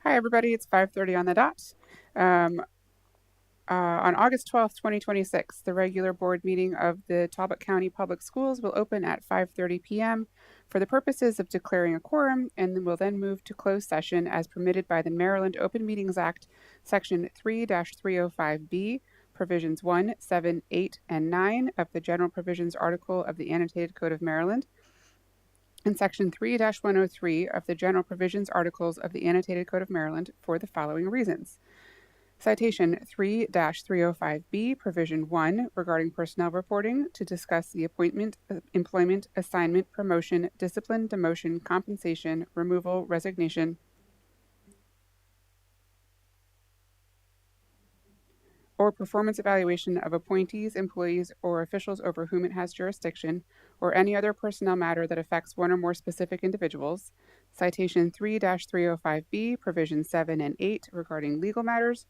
Hi, everybody. It's 5:30 on the dot. On August 12th, 2026, the regular board meeting of the Talbot County Public Schools will open at 5:30 p.m. for the purposes of declaring a quorum, and will then move to closed session as permitted by the Maryland Open Meetings Act, Section 3-305B, Provisions 1, 7, 8, and 9 of the General Provisions Article of the Annotated Code of Maryland, and Section 3-103 of the General Provisions Articles of the Annotated Code of Maryland for the following reasons. Citation 3-305B, Provision 1, regarding personnel reporting, to discuss the appointment, employment, assignment, promotion, discipline, demotion, compensation, removal, resignation, or performance evaluation of appointees, employees, or officials over whom it has jurisdiction, or any other personnel matter that affects one or more specific individuals. Citation 3-305B, Provisions 7 and 8, regarding legal matters.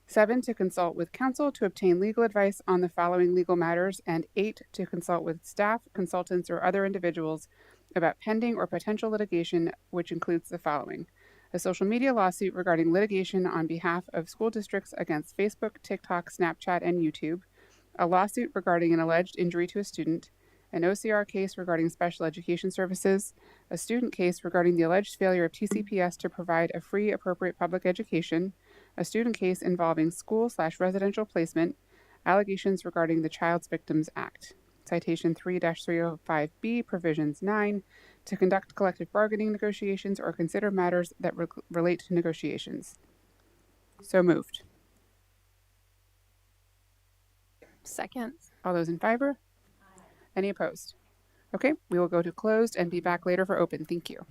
7, to consult with counsel to obtain legal advice on the following legal matters, and 8, to consult with staff, consultants, or other individuals about pending or potential litigation, which includes the following: a social media lawsuit regarding litigation on behalf of school districts against Facebook, TikTok, Snapchat, and YouTube, a lawsuit regarding an alleged injury to a student, an OCR case regarding special education services, a student case regarding the alleged failure of TCPS to provide a free, appropriate public education, a student case involving school/residential placement, allegations regarding the Child Victims Act. Citation 3-305B, Provisions 9, to conduct collective bargaining negotiations or consider matters that relate to negotiations. So moved. Second. All those in favor? Any opposed? Okay, we will go to closed and be back later for open. Thank you.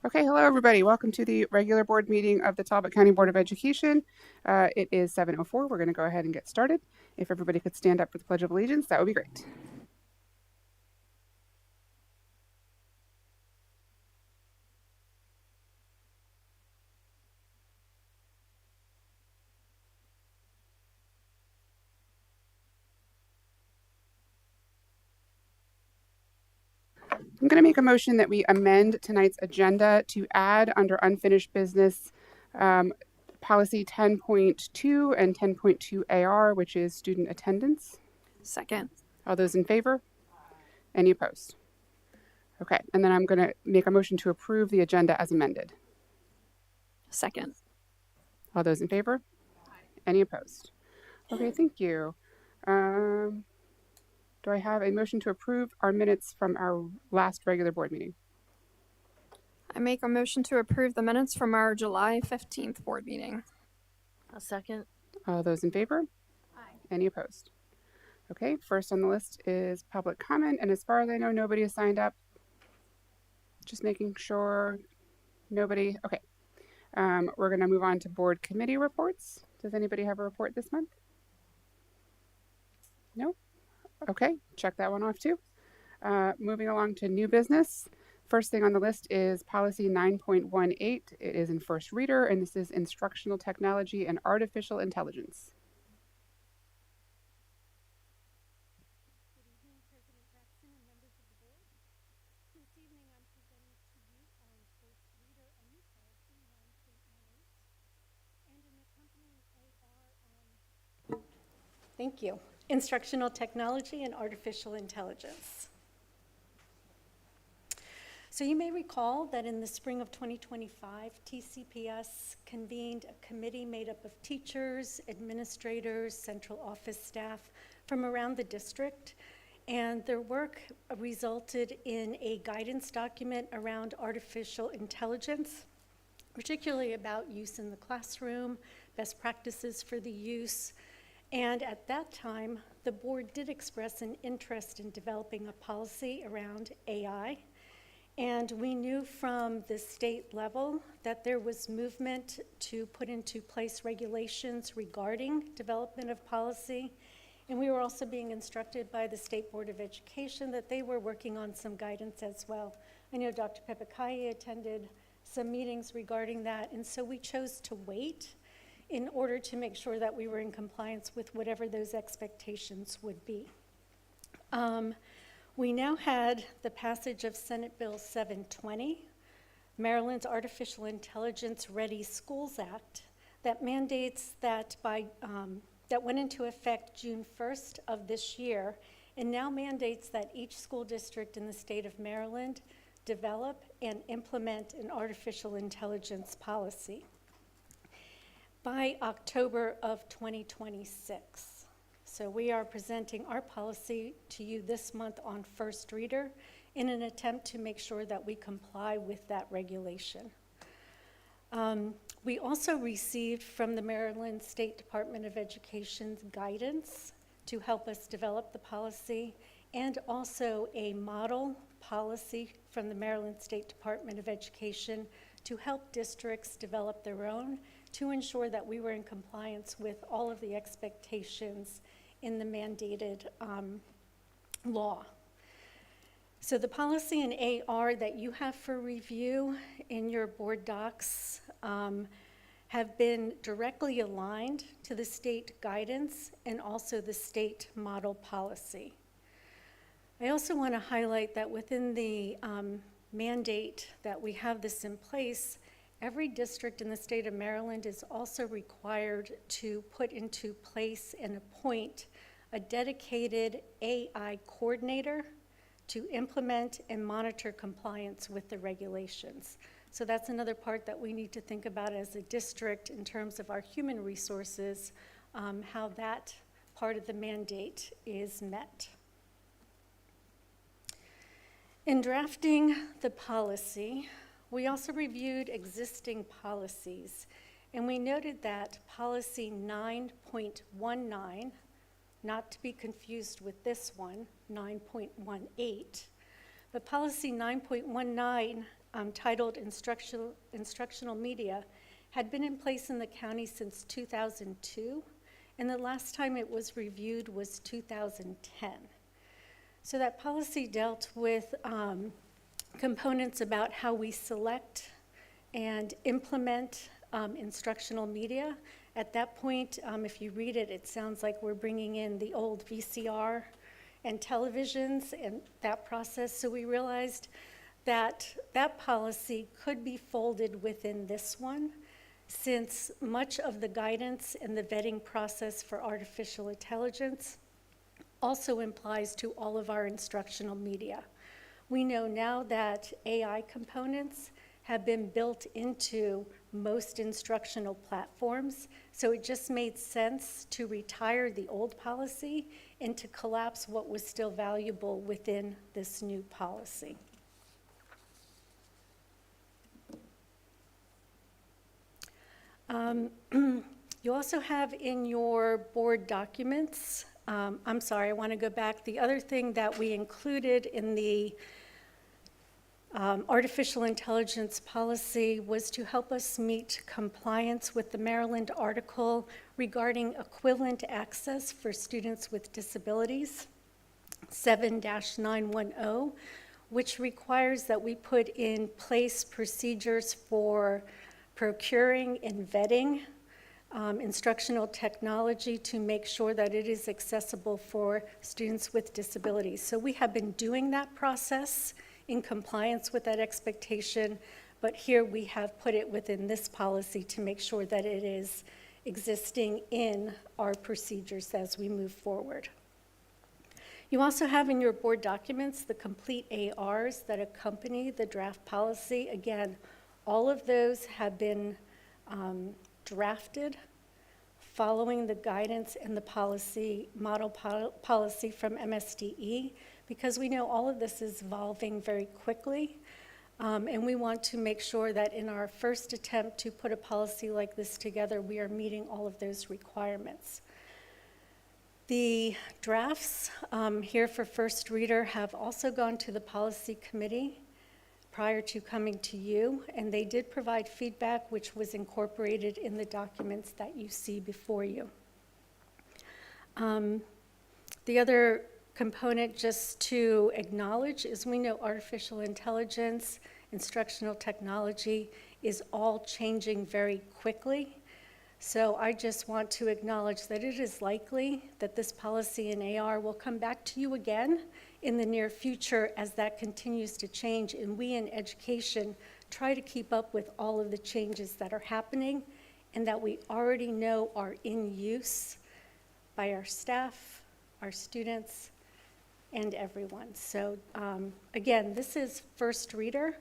Okay, hello everybody. Welcome to the regular board meeting of the Talbot County Board of Education. It is 7:04. We're going to go ahead and get started. If everybody could stand up for the Pledge of Allegiance, that would be great. I'm going to make a motion that we amend tonight's agenda to add under unfinished business policy 10.2 and 10.2 AR, which is student attendance. Second. All those in favor? Any opposed? Okay, and then I'm going to make a motion to approve the agenda as amended. Second. All those in favor? Any opposed? Okay, thank you. Do I have a motion to approve our minutes from our last regular board meeting? I make a motion to approve the minutes from our July 15th board meeting. A second. All those in favor? Aye. Any opposed? Okay, first on the list is public comment, and as far as I know, nobody has signed up. Just making sure nobody. Okay, we're going to move on to board committee reports. Does anybody have a report this month? No? Okay, check that one off too. Moving along to new business. First thing on the list is policy 9.18. It is in first reader, and this is instructional technology and artificial intelligence. Good evening, President Jackson and members of the board. This evening I'm presenting to you on first reader a new policy 9.18 and an accompanying AR on Thank you. Instructional technology and artificial intelligence. So you may recall that in the spring of 2025, TCPS convened a committee made up of teachers, administrators, central office staff from around the district, and their work resulted in a guidance document around artificial intelligence, particularly about use in the classroom, best practices for the use. And at that time, the board did express an interest in developing a policy around AI. And we knew from the state level that there was movement to put into place regulations regarding development of policy. And we were also being instructed by the State Board of Education that they were working on some guidance as well. I know Dr. Pepakayi attended some meetings regarding that, and so we chose to wait in order to make sure that we were in compliance with whatever those expectations would be. We now had the passage of Senate Bill 720, Maryland's Artificial Intelligence Ready Schools Act, that mandates that that went into effect June 1st of this year, and now mandates that each school district in the state of Maryland develop and implement an artificial intelligence policy by October of 2026. So we are presenting our policy to you this month on first reader in an attempt to make sure that we comply with that regulation. We also received from the Maryland State Department of Education's guidance to help us develop the policy, and also a model policy from the Maryland State Department of Education to help districts develop their own, to ensure that we were in compliance with all of the expectations in the mandated law. So the policy and AR that you have for review in your board docs have been directly aligned to the state guidance and also the state model policy. I also want to highlight that within the mandate that we have this in place, every district in the state of Maryland is also required to put into place and appoint a dedicated AI coordinator to implement and monitor compliance with the regulations. So that's another part that we need to think about as a district in terms of our human resources, how that part of the mandate is met. In drafting the policy, we also reviewed existing policies, and we noted that policy 9.19, not to be confused with this one, 9.18, but policy 9.19 titled Instructional Media had been in place in the county since 2002, and the last time it was reviewed was 2010. So that policy dealt with components about how we select and implement instructional media. At that point, if you read it, it sounds like we're bringing in the old VCR and televisions and that process. So we realized that that policy could be folded within this one, since much of the guidance and the vetting process for artificial intelligence also applies to all of our instructional media. We know now that AI components have been built into most instructional platforms, so it just made sense to retire the old policy and to collapse what was still valuable within this new policy. You also have in your board documents, I'm sorry, I want to go back. The other thing that we included in the artificial intelligence policy was to help us meet compliance with the Maryland article regarding equivalent access for students with disabilities, 7-910, which requires that we put in place procedures for procuring and vetting instructional technology to make sure that it is accessible for students with disabilities. So we have been doing that process in compliance with that expectation, but here we have put it within this policy to make sure that it is existing in our procedures as we move forward. You also have in your board documents the complete ARs that accompany the draft policy. Again, all of those have been drafted following the guidance and the policy, model policy from MSDE, because we know all of this is evolving very quickly. And we want to make sure that in our first attempt to put a policy like this together, we are meeting all of those requirements. The drafts here for first reader have also gone to the policy committee prior to coming to you, and they did provide feedback which was incorporated in the documents that you see before you. The other component just to acknowledge is we know artificial intelligence, instructional technology is all changing very quickly. So I just want to acknowledge that it is likely that this policy in AR will come back to you again in the near future as that continues to change, and we in education try to keep up with all of the changes that are happening and that we already know are in use by our staff, our students, and everyone. So again, this is first reader.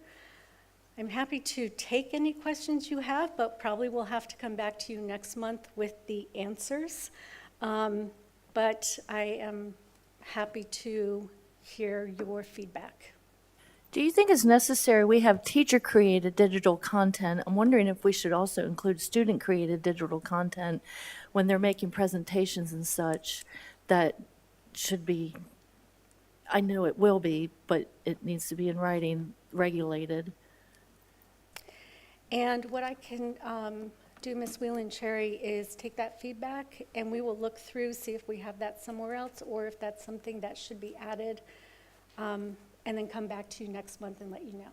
I'm happy to take any questions you have, but probably we'll have to come back to you next month with the answers. But I am happy to hear your feedback. Do you think it's necessary we have teacher-created digital content? I'm wondering if we should also include student-created digital content when they're making presentations and such. That should be, I know it will be, but it needs to be in writing, regulated. And what I can do, Ms. Whelan Cherry, is take that feedback and we will look through, see if we have that somewhere else or if that's something that should be added, and then come back to you next month and let you know.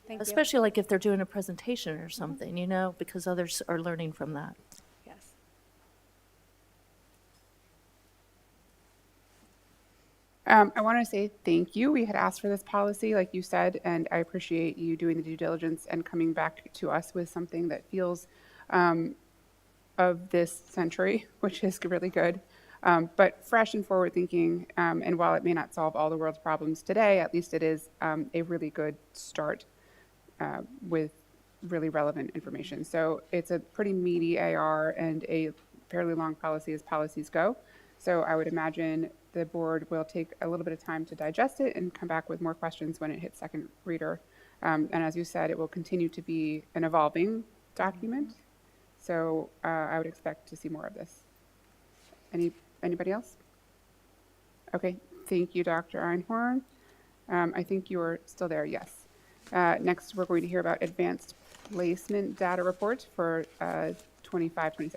Thank you. Especially like if they're doing a presentation or something, you know, because others are learning from that. Yes. I want to say thank you. We had asked for this policy, like you said, and I appreciate you doing the due diligence and coming back to us with something that feels of this century, which is really good, but fresh and forward thinking. And while it may not solve all the world's problems today, at least it is a really good start with really relevant information. So it's a pretty meaty AR and a fairly long policy as policies go. So I would imagine the board will take a little bit of time to digest it and come back with more questions when it hits second reader. And as you said, it will continue to be an evolving document. So I would expect to see more of this. Anybody else? Okay, thank you, Dr. Einhorn. I think you're still there, yes. Next, we're going to hear about advanced placement data report for 25-26.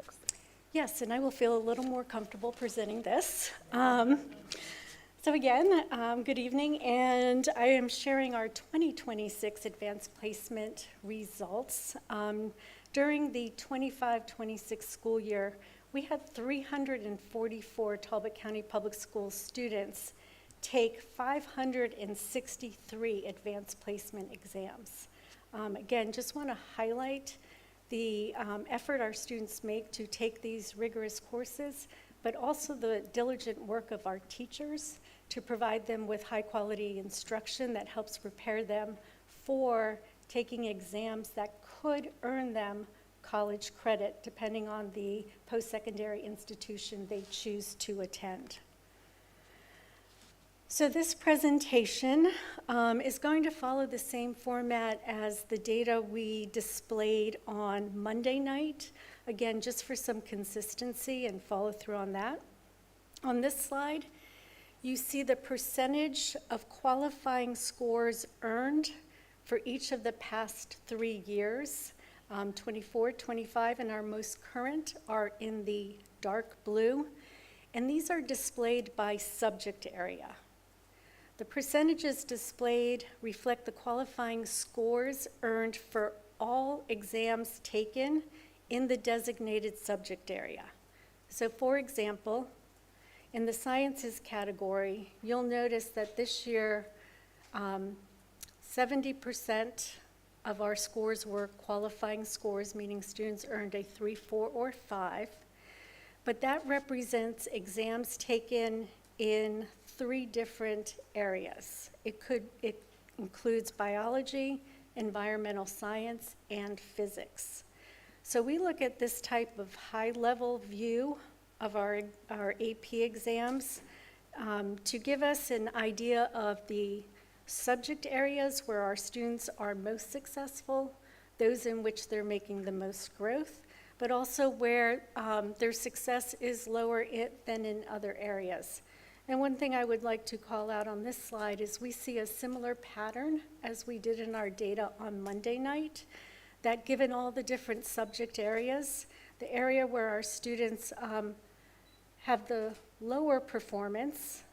Yes, and I will feel a little more comfortable presenting this. So again, good evening, and I am sharing our 2026 advanced placement results. During the 25-26 school year, we had 344 Talbot County Public Schools students take 563 advanced placement exams. Again, just want to highlight the effort our students make to take these rigorous courses, but also the diligent work of our teachers to provide them with high-quality instruction that helps prepare them for taking exams that could earn them college credit, depending on the post-secondary institution they choose to attend. So this presentation is going to follow the same format as the data we displayed on Monday night. Again, just for some consistency and follow through on that. On this slide, you see the percentage of qualifying scores earned for each of the past 3 years. 24, 25, and our most current are in the dark blue. And these are displayed by subject area. The percentages displayed reflect the qualifying scores earned for all exams taken in the designated subject area. So for example, in the sciences category, you'll notice that this year, 70% of our scores were qualifying scores, meaning students earned a 3, 4, or 5. But that represents exams taken in 3 different areas. It includes biology, environmental science, and physics. So we look at this type of high-level view of our AP exams to give us an idea of the subject areas where our students are most successful, those in which they're making the most growth, but also where their success is lower than in other areas. And one thing I would like to call out on this slide is we see a similar pattern as we did in our data on Monday night, that given all the different subject areas, the area where our students have the lower performance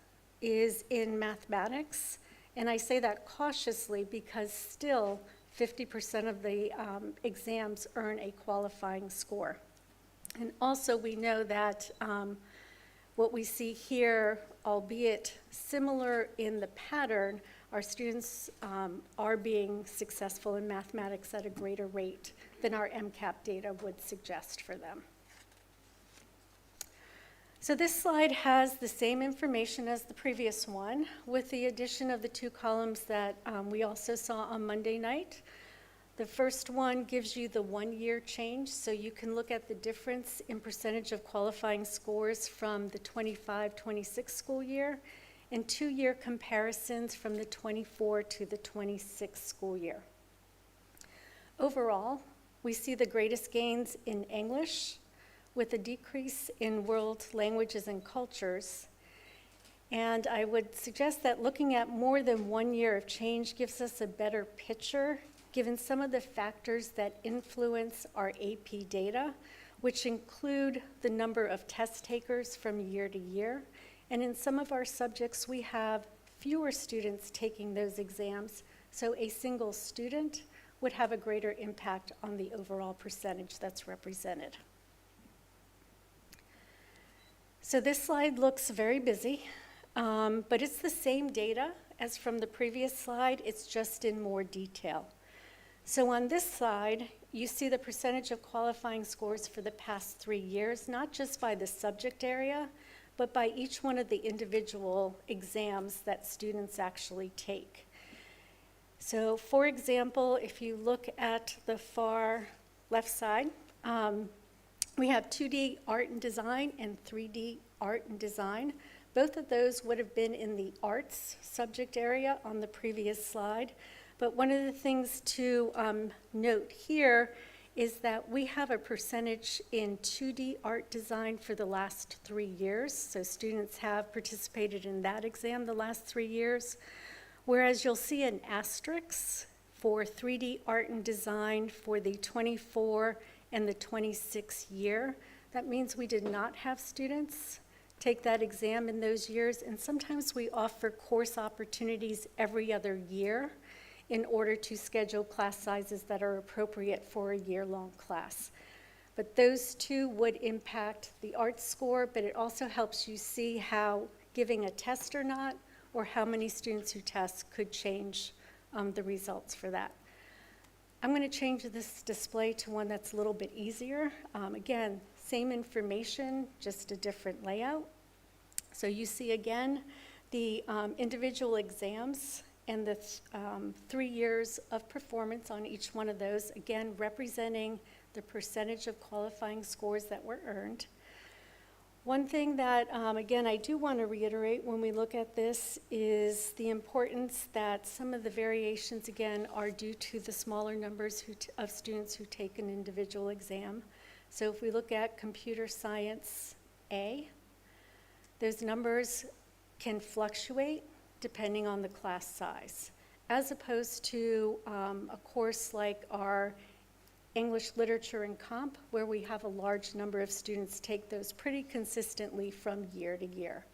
is in mathematics. And I say that cautiously because still 50% of the exams earn a qualifying score. And also we know that what we see here, albeit similar in the pattern, our students are being successful in mathematics at a greater rate than our MCAP data would suggest for them. So this slide has the same information as the previous one, with the addition of the 2 columns that we also saw on Monday night. The first one gives you the 1-year change, so you can look at the difference in percentage of qualifying scores from the 25-26 school year, and 2-year comparisons from the 24 to the 26 school year. Overall, we see the greatest gains in English, with a decrease in world languages and cultures. And I would suggest that looking at more than 1 year of change gives us a better picture, given some of the factors that influence our AP data, which include the number of test takers from year to year. And in some of our subjects, we have fewer students taking those exams, so a single student would have a greater impact on the overall percentage that's represented. So this slide looks very busy, but it's the same data as from the previous slide, it's just in more detail. So on this slide, you see the percentage of qualifying scores for the past 3 years, not just by the subject area, but by each one of the individual exams that students actually take. So for example, if you look at the far left side, we have 2D art and design and 3D art and design. Both of those would have been in the arts subject area on the previous slide. But one of the things to note here is that we have a percentage in 2D art design for the last 3 years. So students have participated in that exam the last 3 years. Whereas you'll see an asterisk for 3D art and design for the 24 and the 26 year. That means we did not have students take that exam in those years, and sometimes we offer course opportunities every other year in order to schedule class sizes that are appropriate for a year-long class. But those two would impact the art score, but it also helps you see how giving a test or not, or how many students who test could change the results for that. I'm going to change this display to one that's a little bit easier. Again, same information, just a different layout. So you see again the individual exams and the 3 years of performance on each one of those, again representing the percentage of qualifying scores that were earned. One thing that, again, I do want to reiterate when we look at this is the importance that some of the variations, again, are due to the smaller numbers of students who take an individual exam. So if we look at computer science A, those numbers can fluctuate depending on the class size, as opposed to a course like our English Literature and Comp, where we have a large number of students take those pretty consistently from year to year.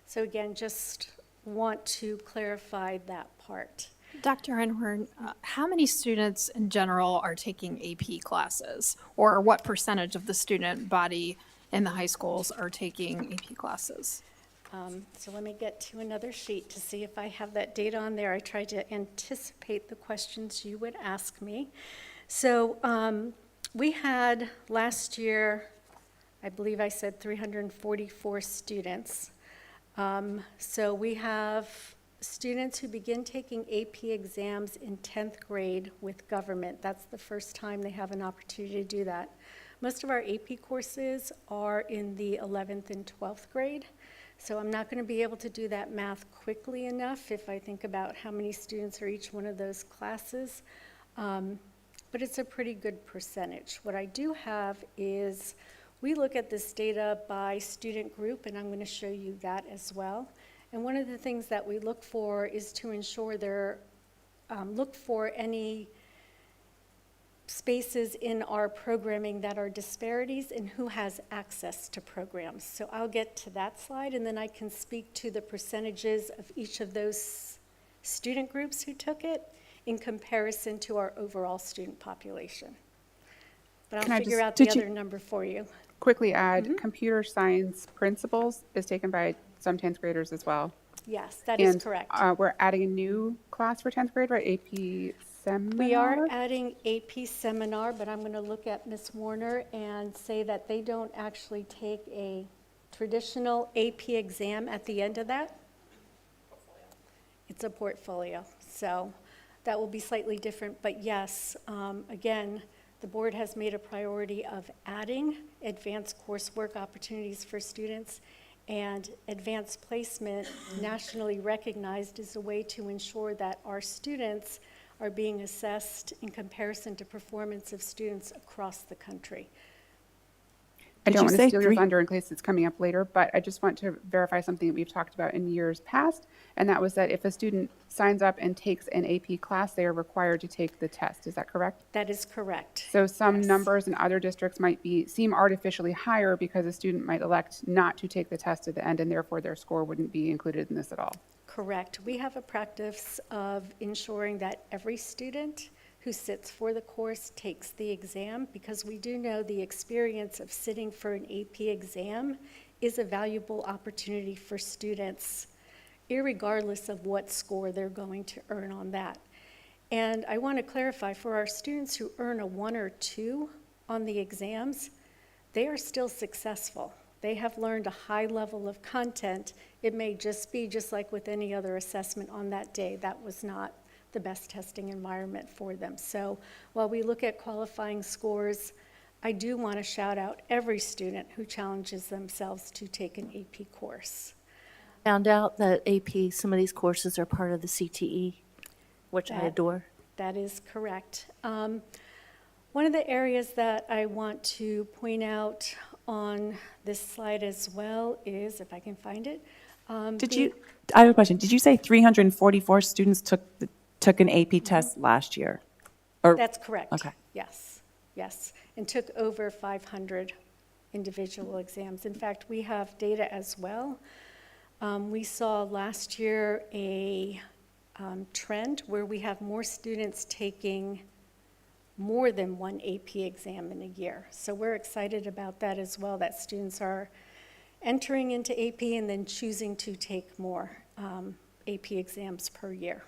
So again, just want to clarify that part. Dr. Einhorn, how many students in general are taking AP classes? Or what percentage of the student body in the high schools are taking AP classes? So let me get to another sheet to see if I have that data on there. I tried to anticipate the questions you would ask me. So we had last year, I believe I said 344 students. So we have students who begin taking AP exams in 10th grade with government. That's the first time they have an opportunity to do that. Most of our AP courses are in the 11th and 12th grade. So I'm not going to be able to do that math quickly enough if I think about how many students are each one of those classes. But it's a pretty good percentage. What I do have is we look at this data by student group, and I'm going to show you that as well. And one of the things that we look for is to ensure look for any spaces in our programming that are disparities in who has access to programs. So I'll get to that slide, and then I can speak to the percentages of each of those student groups who took it in comparison to our overall student population. But Can I'll I figure just- out the did you- other number for you. Quickly add, computer science principles is taken by some 10th graders as well. Yes, that is And correct. we're adding a new class for 10th grade, right? AP seminar? We are adding AP seminar, but I'm going to look at Ms. Warner and say that they don't actually take a traditional AP exam at the end of that. It's a portfolio, so that will be slightly different. But yes, again, the board has made a priority of adding advanced coursework opportunities for students, and advanced placement, nationally recognized, is a way to ensure that our students are being assessed in comparison to performance of students across the country. I Did don't you want to say steal your three- thunder in case it's coming up later, but I just want to verify something that we've talked about in years past, and that was that if a student signs up and takes an AP class, they are required to take the test. Is that correct? That is correct. So some Yes. numbers in other districts might seem artificially higher because a student might elect not to take the test at the end, and therefore their score wouldn't be included in this at all. Correct. We have a practice of ensuring that every student who sits for the course takes the exam, because we do know the experience of sitting for an AP exam is a valuable opportunity for students, irregardless of what score they're going to earn on that. And I want to clarify, for our students who earn a 1 or 2 on the exams, they are still successful. They have learned a high level of content. It may just be just like with any other assessment on that day. That was not the best testing environment for them. So while we look at qualifying scores, I do want to shout out every student who challenges themselves to take an AP course. Found out that AP, some of these courses are part of the CTE, which I That- adore. That is correct. One of the areas that I want to point out on this slide as well is, if I can find it. I have a question. Did you say 344 students took an AP test last year? Or- That's correct. Okay. Yes, yes, and took over 500 individual exams. In fact, we have data as well. We saw last year a trend where we have more students taking more than one AP exam in a year. So we're excited about that as well, that students are entering into AP and then choosing to take more AP exams per year.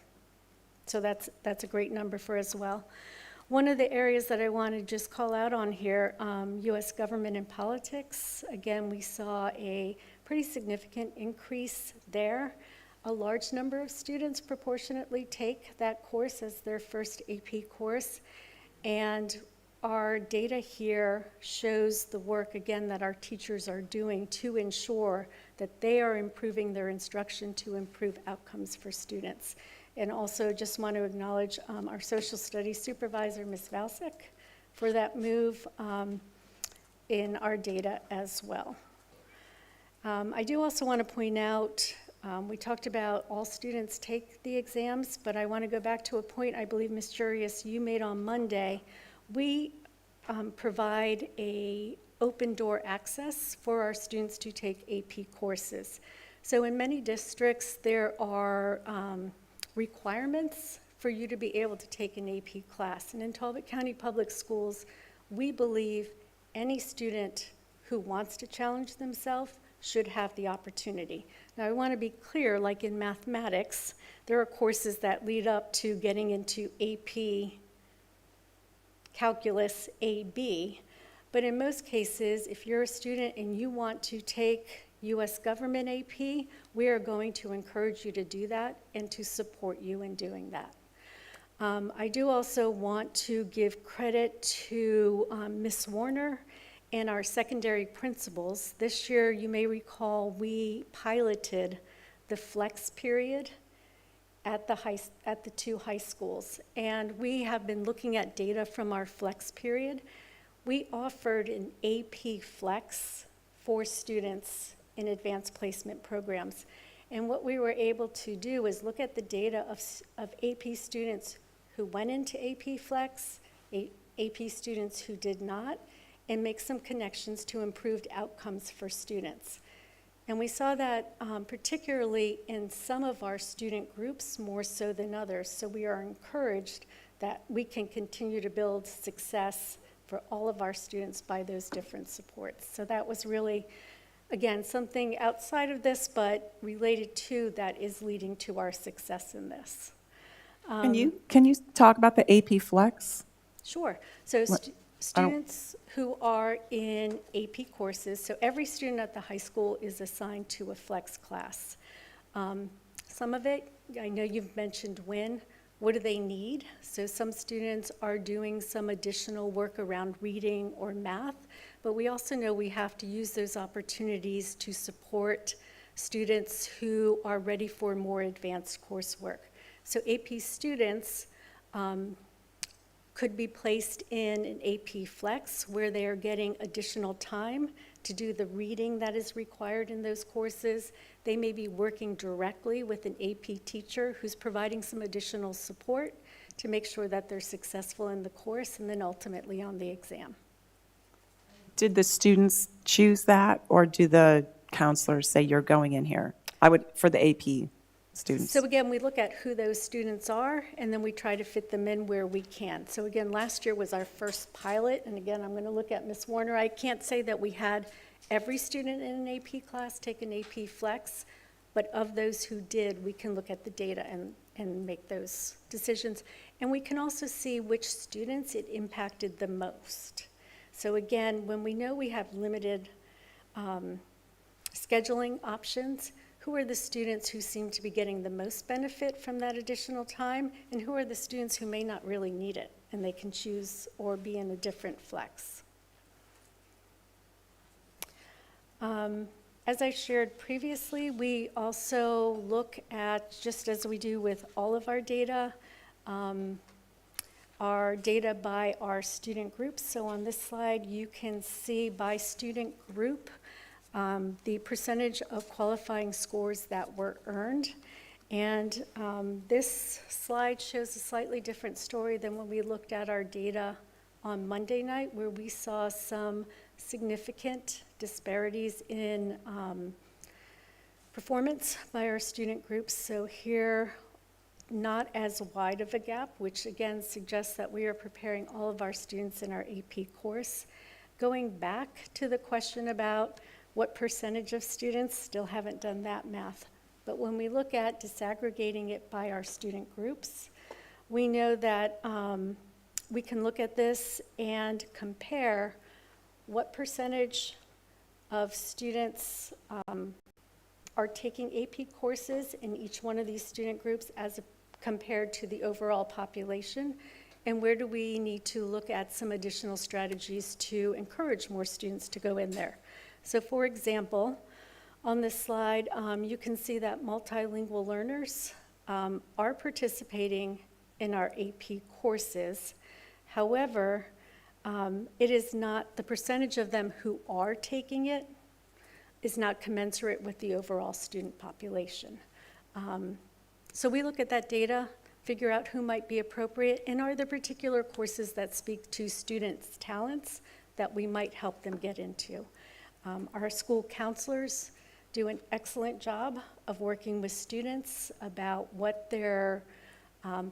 So that's a great number for as well. One of the areas that I want to just call out on here, U.S. government and politics. Again, we saw a pretty significant increase there. A large number of students proportionately take that course as their first AP course. And our data here shows the work, again, that our teachers are doing to ensure that they are improving their instruction to improve outcomes for students. And also just want to acknowledge our social studies supervisor, Ms. Valsic, for that move in our data as well. I do also want to point out, we talked about all students take the exams, but I want to go back to a point I believe, Ms. Jurius, you made on Monday. We provide a open door access for our students to take AP courses. So in many districts, there are requirements for you to be able to take an AP class. And in Talbot County Public Schools, we believe any student who wants to challenge themselves should have the opportunity. Now, I want to be clear, like in mathematics, there are courses that lead up to getting into AP Calculus AB, but in most cases, if you're a student and you want to take U.S. Government AP, we are going to encourage you to do that and to support you in doing that. I do also want to give credit to Ms. Warner and our secondary principals. This year, you may recall, we piloted the flex period at the two high schools. And we have been looking at data from our flex period. We offered an AP flex for students in advanced placement programs. And what we were able to do is look at the data of AP students who went into AP flex, AP students who did not, and make some connections to improved outcomes for students. And we saw that particularly in some of our student groups more so than others. So we are encouraged that we can continue to build success for all of our students by those different supports. So that was really, again, something outside of this, but related to that is leading to our success in this. Can you talk about the AP Flex? Sure. So students who are in AP courses, so every student at the high school is assigned to a flex class. Some of it, I know you've mentioned WIN. What do they need? So some students are doing some additional work around reading or math, but we also know we have to use those opportunities to support students who are ready for more advanced coursework. So AP students could be placed in an AP Flex where they are getting additional time to do the reading that is required in those courses. They may be working directly with an AP teacher who's providing some additional support to make sure that they're successful in the course and then ultimately on the exam. Did the students choose that, or do the counselors say you're going in here? For the AP students. So again, we look at who those students are, and then we try to fit them in where we can. So again, last year was our first pilot, and again, I'm going to look at Ms. Warner. I can't say that we had every student in an AP class take an AP Flex, but of those who did, we can look at the data and make those decisions. And we can also see which students it impacted the most. So again, when we know we have limited scheduling options, who are the students who seem to be getting the most benefit from that additional time, and who are the students who may not really need it, and they can choose or be in a different flex. As I shared previously, we also look at, just as we do with all of our data by our student groups. So on this slide, you can see by student group the percentage of qualifying scores that were earned. And this slide shows a slightly different story than when we looked at our data on Monday night, where we saw some significant disparities in performance by our student groups. So here, not as wide of a gap, which again suggests that we are preparing all of our students in our AP course. Going back to the question about what percentage of students, still haven't done that math. But when we look at disaggregating it by our student groups, we know that we can look at this and compare what percentage of students are taking AP courses in each one of these student groups as compared to the overall population, and where do we need to look at some additional strategies to encourage more students to go in there. So for example, on this slide, you can see that multilingual learners are participating in our AP courses. However, it is not, the percentage of them who are taking it is not commensurate with the overall student population. So we look at that data, figure out who might be appropriate, and are there particular courses that speak to students' talents that we might help them get into. Our school counselors do an excellent job of working with students about what their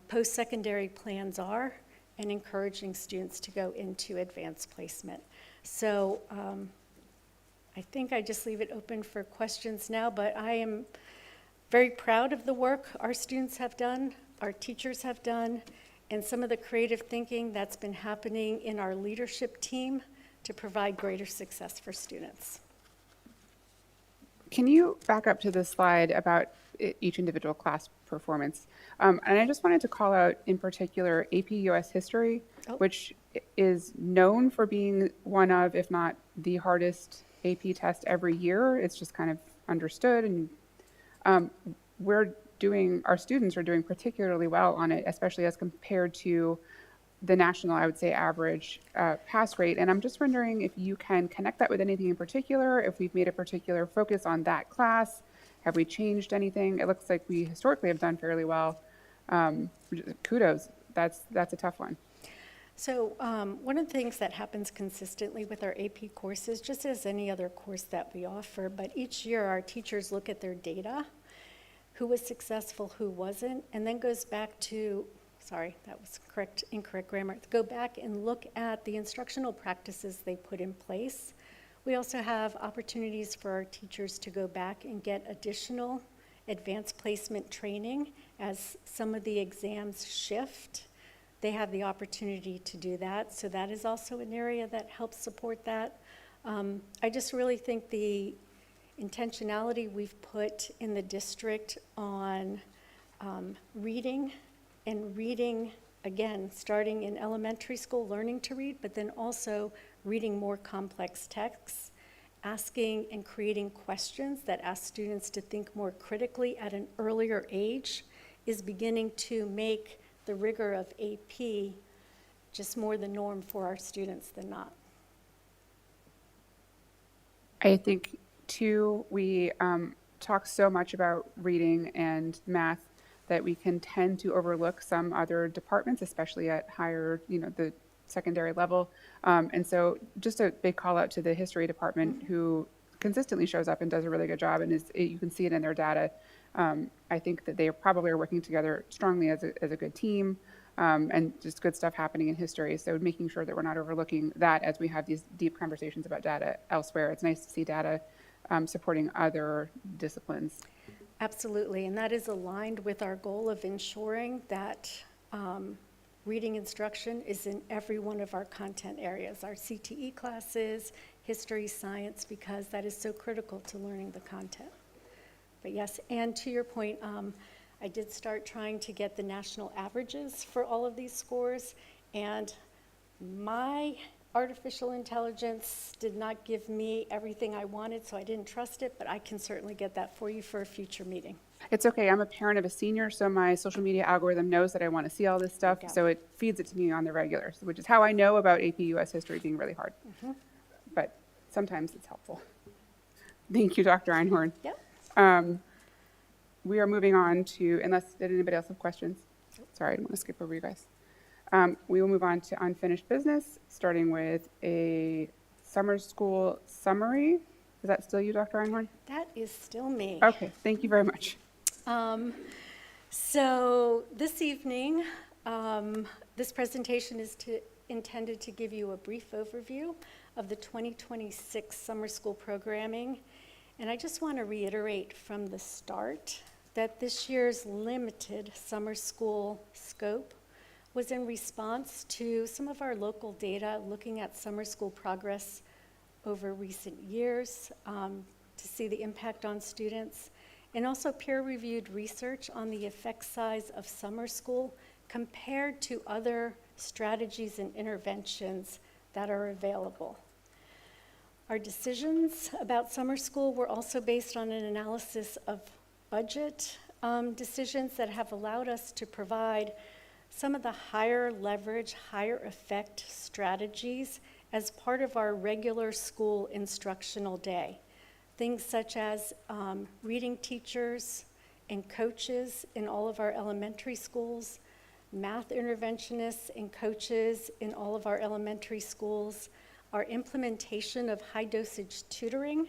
post-secondary plans are and encouraging students to go into advanced placement. So I think I just leave it open for questions now, but I am very proud of the work our students have done, our teachers have done, and some of the creative thinking that's been happening in our leadership team to provide greater success for students. Can you back up to the slide about each individual class performance? And I just wanted to call out in particular AP US History, which is known for being one of, if not the hardest AP test every year. It's just kind of understood, and our students are doing particularly well on it, especially as compared to the national, I would say, average pass rate. And I'm just wondering if you can connect that with anything in particular, if we've made a particular focus on that class. Have we changed anything? It looks like we historically have done fairly well. Kudos. That's a tough one. So one of the things that happens consistently with our AP courses, just as any other course that we offer, but each year our teachers look at their data, who was successful, who wasn't, and then goes back to, sorry, that was incorrect grammar, go back and look at the instructional practices they put in place. We also have opportunities for our teachers to go back and get additional advanced placement training as some of the exams shift. They have the opportunity to do that. So that is also an area that helps support that. I just really think the intentionality we've put in the district on reading, and reading, again, starting in elementary school, learning to read, but then also reading more complex texts, asking and creating questions that ask students to think more critically at an earlier age is beginning to make the rigor of AP just more the norm for our students than not. I think, too, we talk so much about reading and math that we can tend to overlook some other departments, especially at higher, the secondary level. And so just a big call out to the history department, who consistently shows up and does a really good job, and you can see it in their data. I think that they probably are working together strongly as a good team, and just good stuff happening in history. So making sure that we're not overlooking that as we have these deep conversations about data elsewhere. It's nice to see data supporting other disciplines. Absolutely, and that is aligned with our goal of ensuring that reading instruction is in every one of our content areas, our CTE classes, history, science, because that is so critical to learning the content. But yes, and to your point, I did start trying to get the national averages for all of these scores, and my artificial intelligence did not give me everything I wanted, so I didn't trust it, but I can certainly get that for you for a future meeting. It's okay. I'm a parent of a senior, so my social media algorithm knows that I want to see all this stuff, Yeah. so it feeds it to me on the regular, which is how I know about AP US history being really hard. But sometimes it's helpful. Thank you, Dr. Einhorn. Yep. we are moving on to, did anybody else have questions? Sorry, I didn't want to skip over you guys. We will move on to unfinished business, starting with a summer school summary. Is that still you, Dr. Einhorn? That is still me. Okay, thank you very much. So this evening, this presentation is intended to give you a brief overview of the 2026 summer school programming. And I just want to reiterate from the start that this year's limited summer school scope was in response to some of our local data looking at summer school progress over recent years to see the impact on students, and also peer-reviewed research on the effect size of summer school compared to other strategies and interventions that are available. Our decisions about summer school were also based on an analysis of budget decisions that have allowed us to provide some of the higher leverage, higher effect strategies as part of our regular school instructional day. Things such as reading teachers and coaches in all of our elementary schools, math interventionists and coaches in all of our elementary schools, our implementation of high-dosage tutoring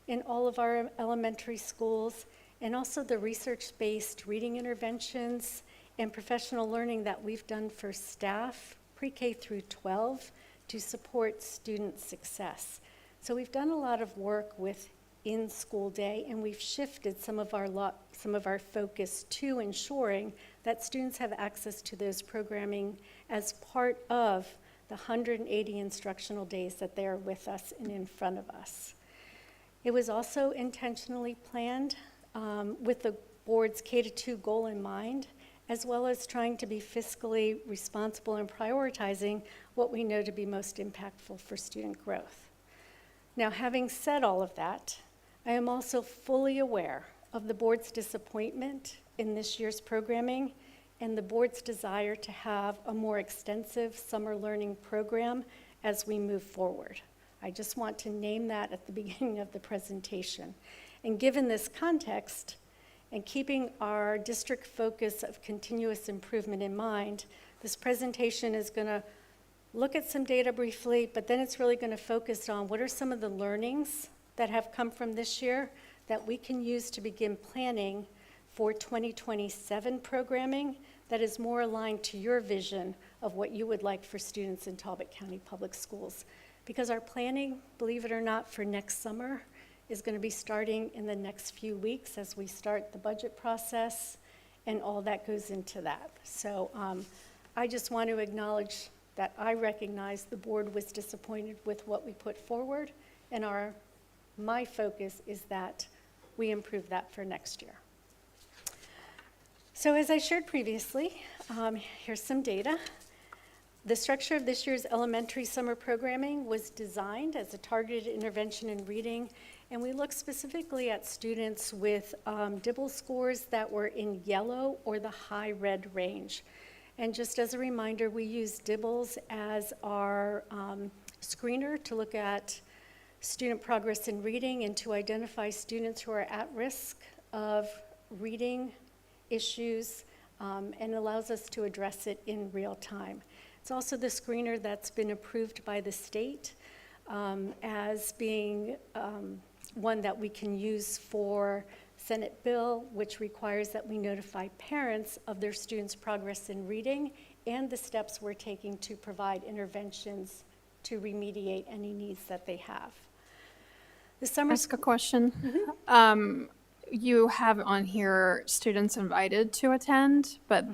in all of our elementary schools, and also the research-based reading interventions and professional learning that we've done for staff, pre-K through 12, to support student success. So we've done a lot of work with in-school day, and we've shifted some of our focus to ensuring that students have access to those programming as part of the 180 instructional days that they are with us and in front of us. It was also intentionally planned with the board's K-2 goal in mind, as well as trying to be fiscally responsible and prioritizing what we know to be most impactful for student growth. Now, having said all of that, I am also fully aware of the board's disappointment in this year's programming and the board's desire to have a more extensive summer learning program as we move forward. I just want to name that at the beginning of the presentation. And given this context, and keeping our district focus of continuous improvement in mind, this presentation is going to look at some data briefly, but then it's really going to focus on what are some of the learnings that have come from this year that we can use to begin planning for 2027 programming that is more aligned to your vision of what you would like for students in Talbot County Public Schools. Because our planning, believe it or not, for next summer is going to be starting in the next few weeks as we start the budget process and all that goes into that. So I just want to acknowledge that I recognize the board was disappointed with what we put forward, and my focus is that we improve that for next year. So as I shared previously, here's some data. The structure of this year's elementary summer programming was designed as a targeted intervention in reading, and we looked specifically at students with DIBEL scores that were in yellow or the high red range. And just as a reminder, we use DIBELS as our screener to look at student progress in reading and to identify students who are at risk of reading issues and allows us to address it in real time. It's also the screener that's been approved by the state as being one that we can use for Senate bill, which requires that we notify parents of their students' progress in reading and the steps we're taking to provide interventions to remediate any needs that they have. The summer Ask a question. You have on here students invited to attend, but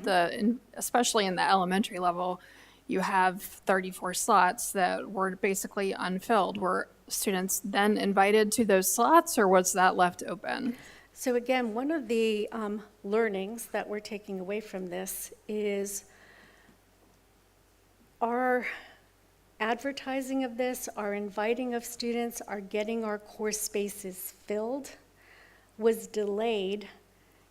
especially in the elementary level, you have 34 slots that were basically unfilled. Were students then invited to those slots, or was that left open? So again, one of the learnings that we're taking away from this is our advertising of this, our inviting of students, our getting our course spaces filled was delayed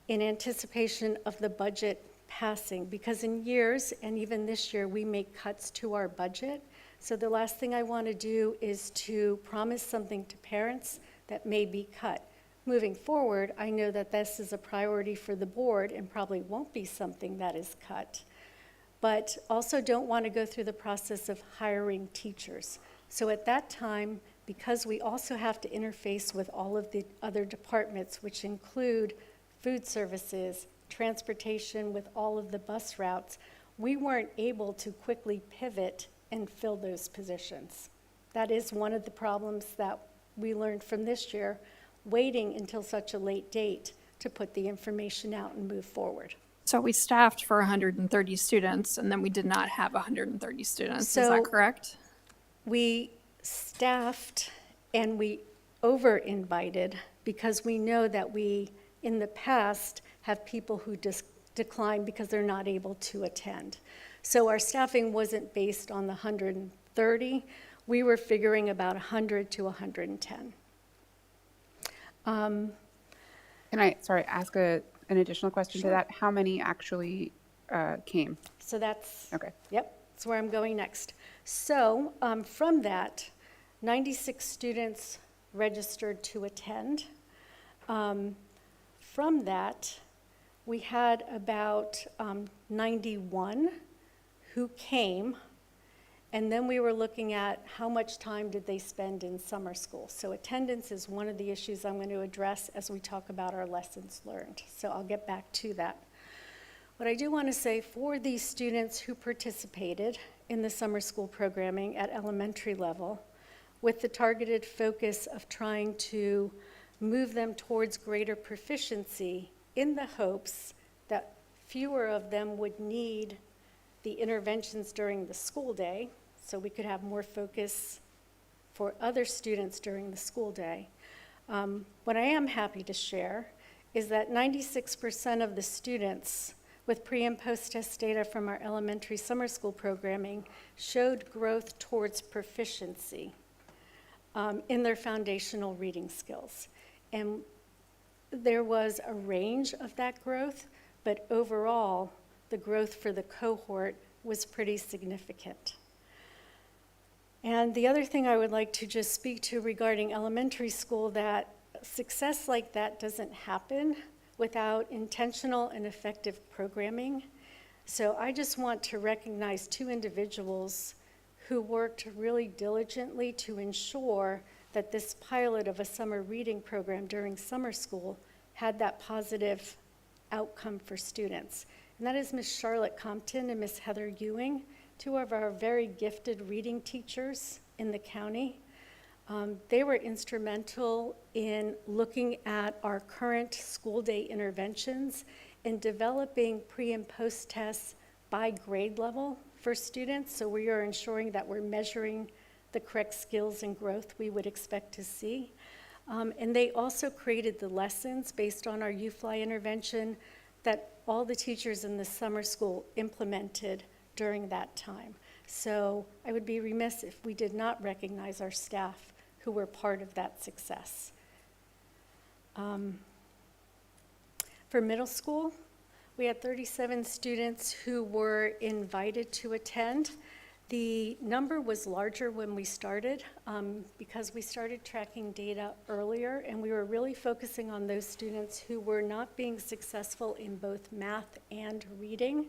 in anticipation of the budget passing, because in years, and even this year, we make cuts to our budget. So the last thing I want to do is to promise something to parents that may be cut. moving forward, I know that this is a priority for the board and probably won't be something that is cut, but also don't want to go through the process of hiring teachers. So at that time, because we also have to interface with all of the other departments, which include food services, transportation with all of the bus routes, we weren't able to quickly pivot and fill those positions. That is one of the problems that we learned from this year, waiting until such a late date to put the information out and move forward. So we staffed for 130 students, and then we did not have 130 students. Is So- that correct? We staffed and we over-invited because we know that we, in the past, have people who decline because they're not able to attend. So our staffing wasn't based on the 130. We were figuring about 100 to 110. Can I, sorry, ask an additional question to Sure. that? How many actually came? So that's, Okay. yep, that's where I'm going next. So from that, 96 students registered to attend. From that, we had about 91 who came, and then we were looking at how much time did they spend in summer school. So attendance is one of the issues I'm going to address as we talk about our lessons learned. So I'll get back to that. What I do want to say for these students who participated in the summer school programming at elementary level, with the targeted focus of trying to move them towards greater proficiency in the hopes that fewer of them would need the interventions during the school day, so we could have more focus for other students during the school day. What I am happy to share is that 96% of the students with pre and post-test data from our elementary summer school programming showed growth towards proficiency in their foundational reading skills. And there was a range of that growth, but overall, the growth for the cohort was pretty significant. And the other thing I would like to just speak to regarding elementary school, that success like that doesn't happen without intentional and effective programming. So I just want to recognize two individuals who worked really diligently to ensure that this pilot of a summer reading program during summer school had that positive outcome for students. And that is Ms. Charlotte Compton and Ms. Heather Ewing, two of our very gifted reading teachers in the county. They were instrumental in looking at our current school day interventions and developing pre and post tests by grade level for students. So we are ensuring that we're measuring the correct skills and growth we would expect to see. And they also created the lessons based on our UFly intervention that all the teachers in the summer school implemented during that time. So I would be remiss if we did not recognize our staff who were part of that success. For middle school, we had 37 students who were invited to attend. The number was larger when we started because we started tracking data earlier, and we were really focusing on those students who were not being successful in both math and reading,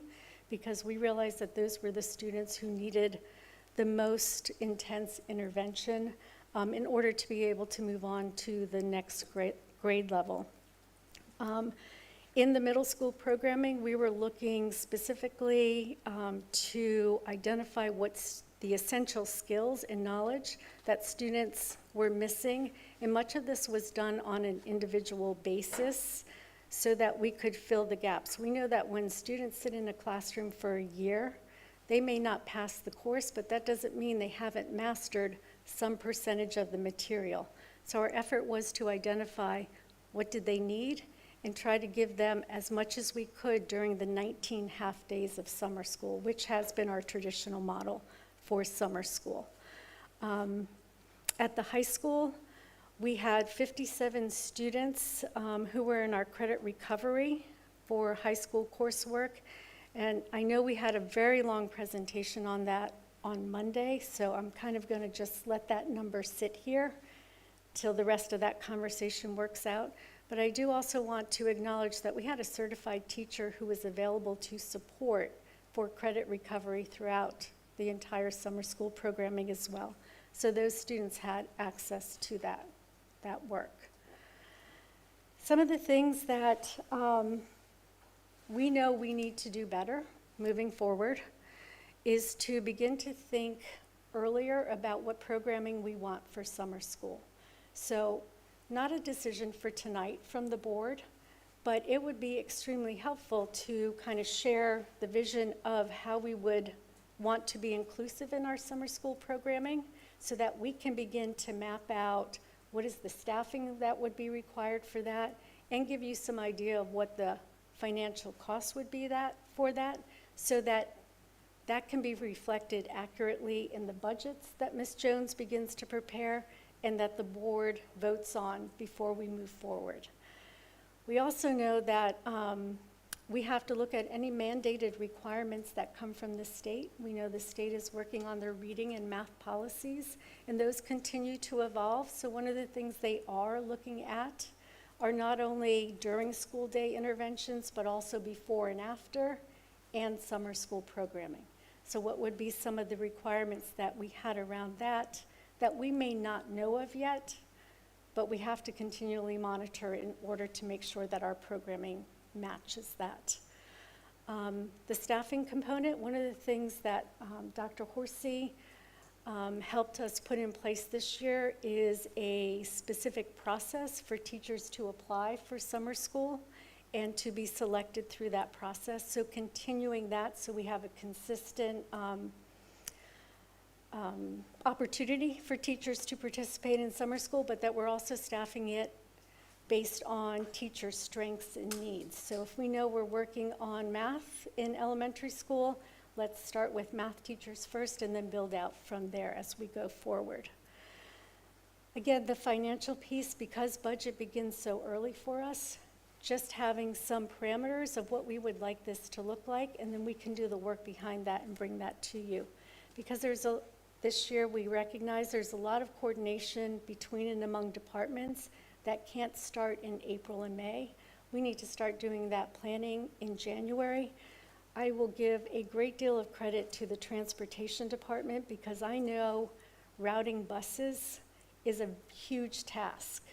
because we realized that those were the students who needed the most intense intervention in order to be able to move on to the next grade level. In the middle school programming, we were looking specifically to identify what's the essential skills and knowledge that students were missing, and much of this was done on an individual basis so that we could fill the gaps. We know that when students sit in a classroom for a year, they may not pass the course, but that doesn't mean they haven't mastered some percentage of the material. So our effort was to identify what did they need and try to give them as much as we could during the 19 half days of summer school, which has been our traditional model for summer school. At the high school, we had 57 students who were in our credit recovery for high school coursework. And I know we had a very long presentation on that on Monday, so I'm kind of going to just let that number sit here till the rest of that conversation works out. But I do also want to acknowledge that we had a certified teacher who was available to support for credit recovery throughout the entire summer school programming as well. So those students had access to that work. Some of the things that we know we need to do better moving forward is to begin to think earlier about what programming we want for summer school. So not a decision for tonight from the board, but it would be extremely helpful to kind of share the vision of how we would want to be inclusive in our summer school programming so that we can begin to map out what is the staffing that would be required for that and give you some idea of what the financial costs would be for that so that that can be reflected accurately in the budgets that Ms. Jones begins to prepare and that the board votes on before we move forward. We also know that we have to look at any mandated requirements that come from the state. We know the state is working on their reading and math policies, and those continue to evolve. So one of the things they are looking at are not only during school day interventions, but also before and after, and summer school programming. So what would be some of the requirements that we had around that we may not know of yet, but we have to continually monitor in order to make sure that our programming matches that. The staffing component, one of the things that Dr. Horsey helped us put in place this year is a specific process for teachers to apply for summer school and to be selected through that process. So continuing that so we have a consistent opportunity for teachers to participate in summer school, but that we're also staffing it based on teacher strengths and needs. So if we know we're working on math in elementary school, let's start with math teachers first and then build out from there as we go forward. Again, the financial piece, because budget begins so early for us, just having some parameters of what we would like this to look like, and then we can do the work behind that and bring that to you. Because this year we recognize there's a lot of coordination between and among departments that can't start in April and May. We need to start doing that planning in January. I will give a great deal of credit to the transportation department because I know routing buses is a huge task,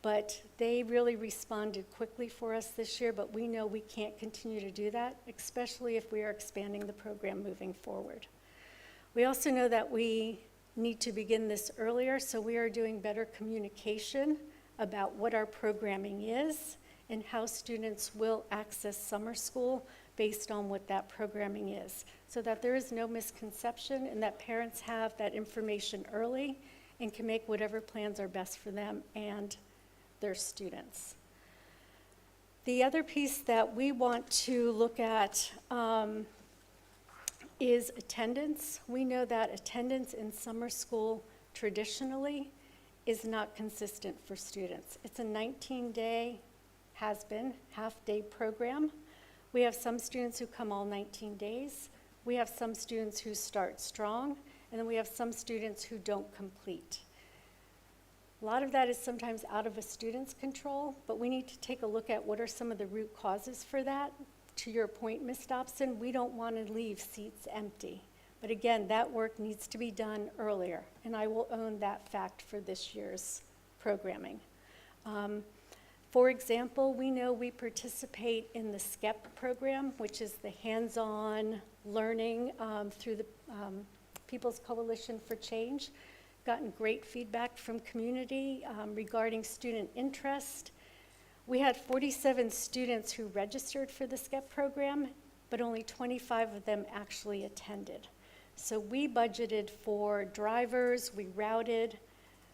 but they really responded quickly for us this year, but we know we can't continue to do that, especially if we are expanding the program moving forward. We also know that we need to begin this earlier, so we are doing better communication about what our programming is and how students will access summer school based on what that programming is, so that there is no misconception and that parents have that information early and can make whatever plans are best for them and their students. The other piece that we want to look at is attendance. We know that attendance in summer school traditionally is not consistent for students. It's a 19-day, has been, half-day program. We have some students who come all 19 days. We have some students who start strong, and then we have some students who don't complete. A lot of that is sometimes out of a student's control, but we need to take a look at what are some of the root causes for that. To your point, Ms. Dobson, we don't want to leave seats empty. But again, that work needs to be done earlier, and I will own that fact for this year's programming. For example, we know we participate in the SCEP program, which is the hands-on learning through the People's Coalition for Change. Gotten great feedback from community regarding student interest. We had 47 students who registered for the SCEP program, but only 25 of them actually attended. So we budgeted for drivers, we routed,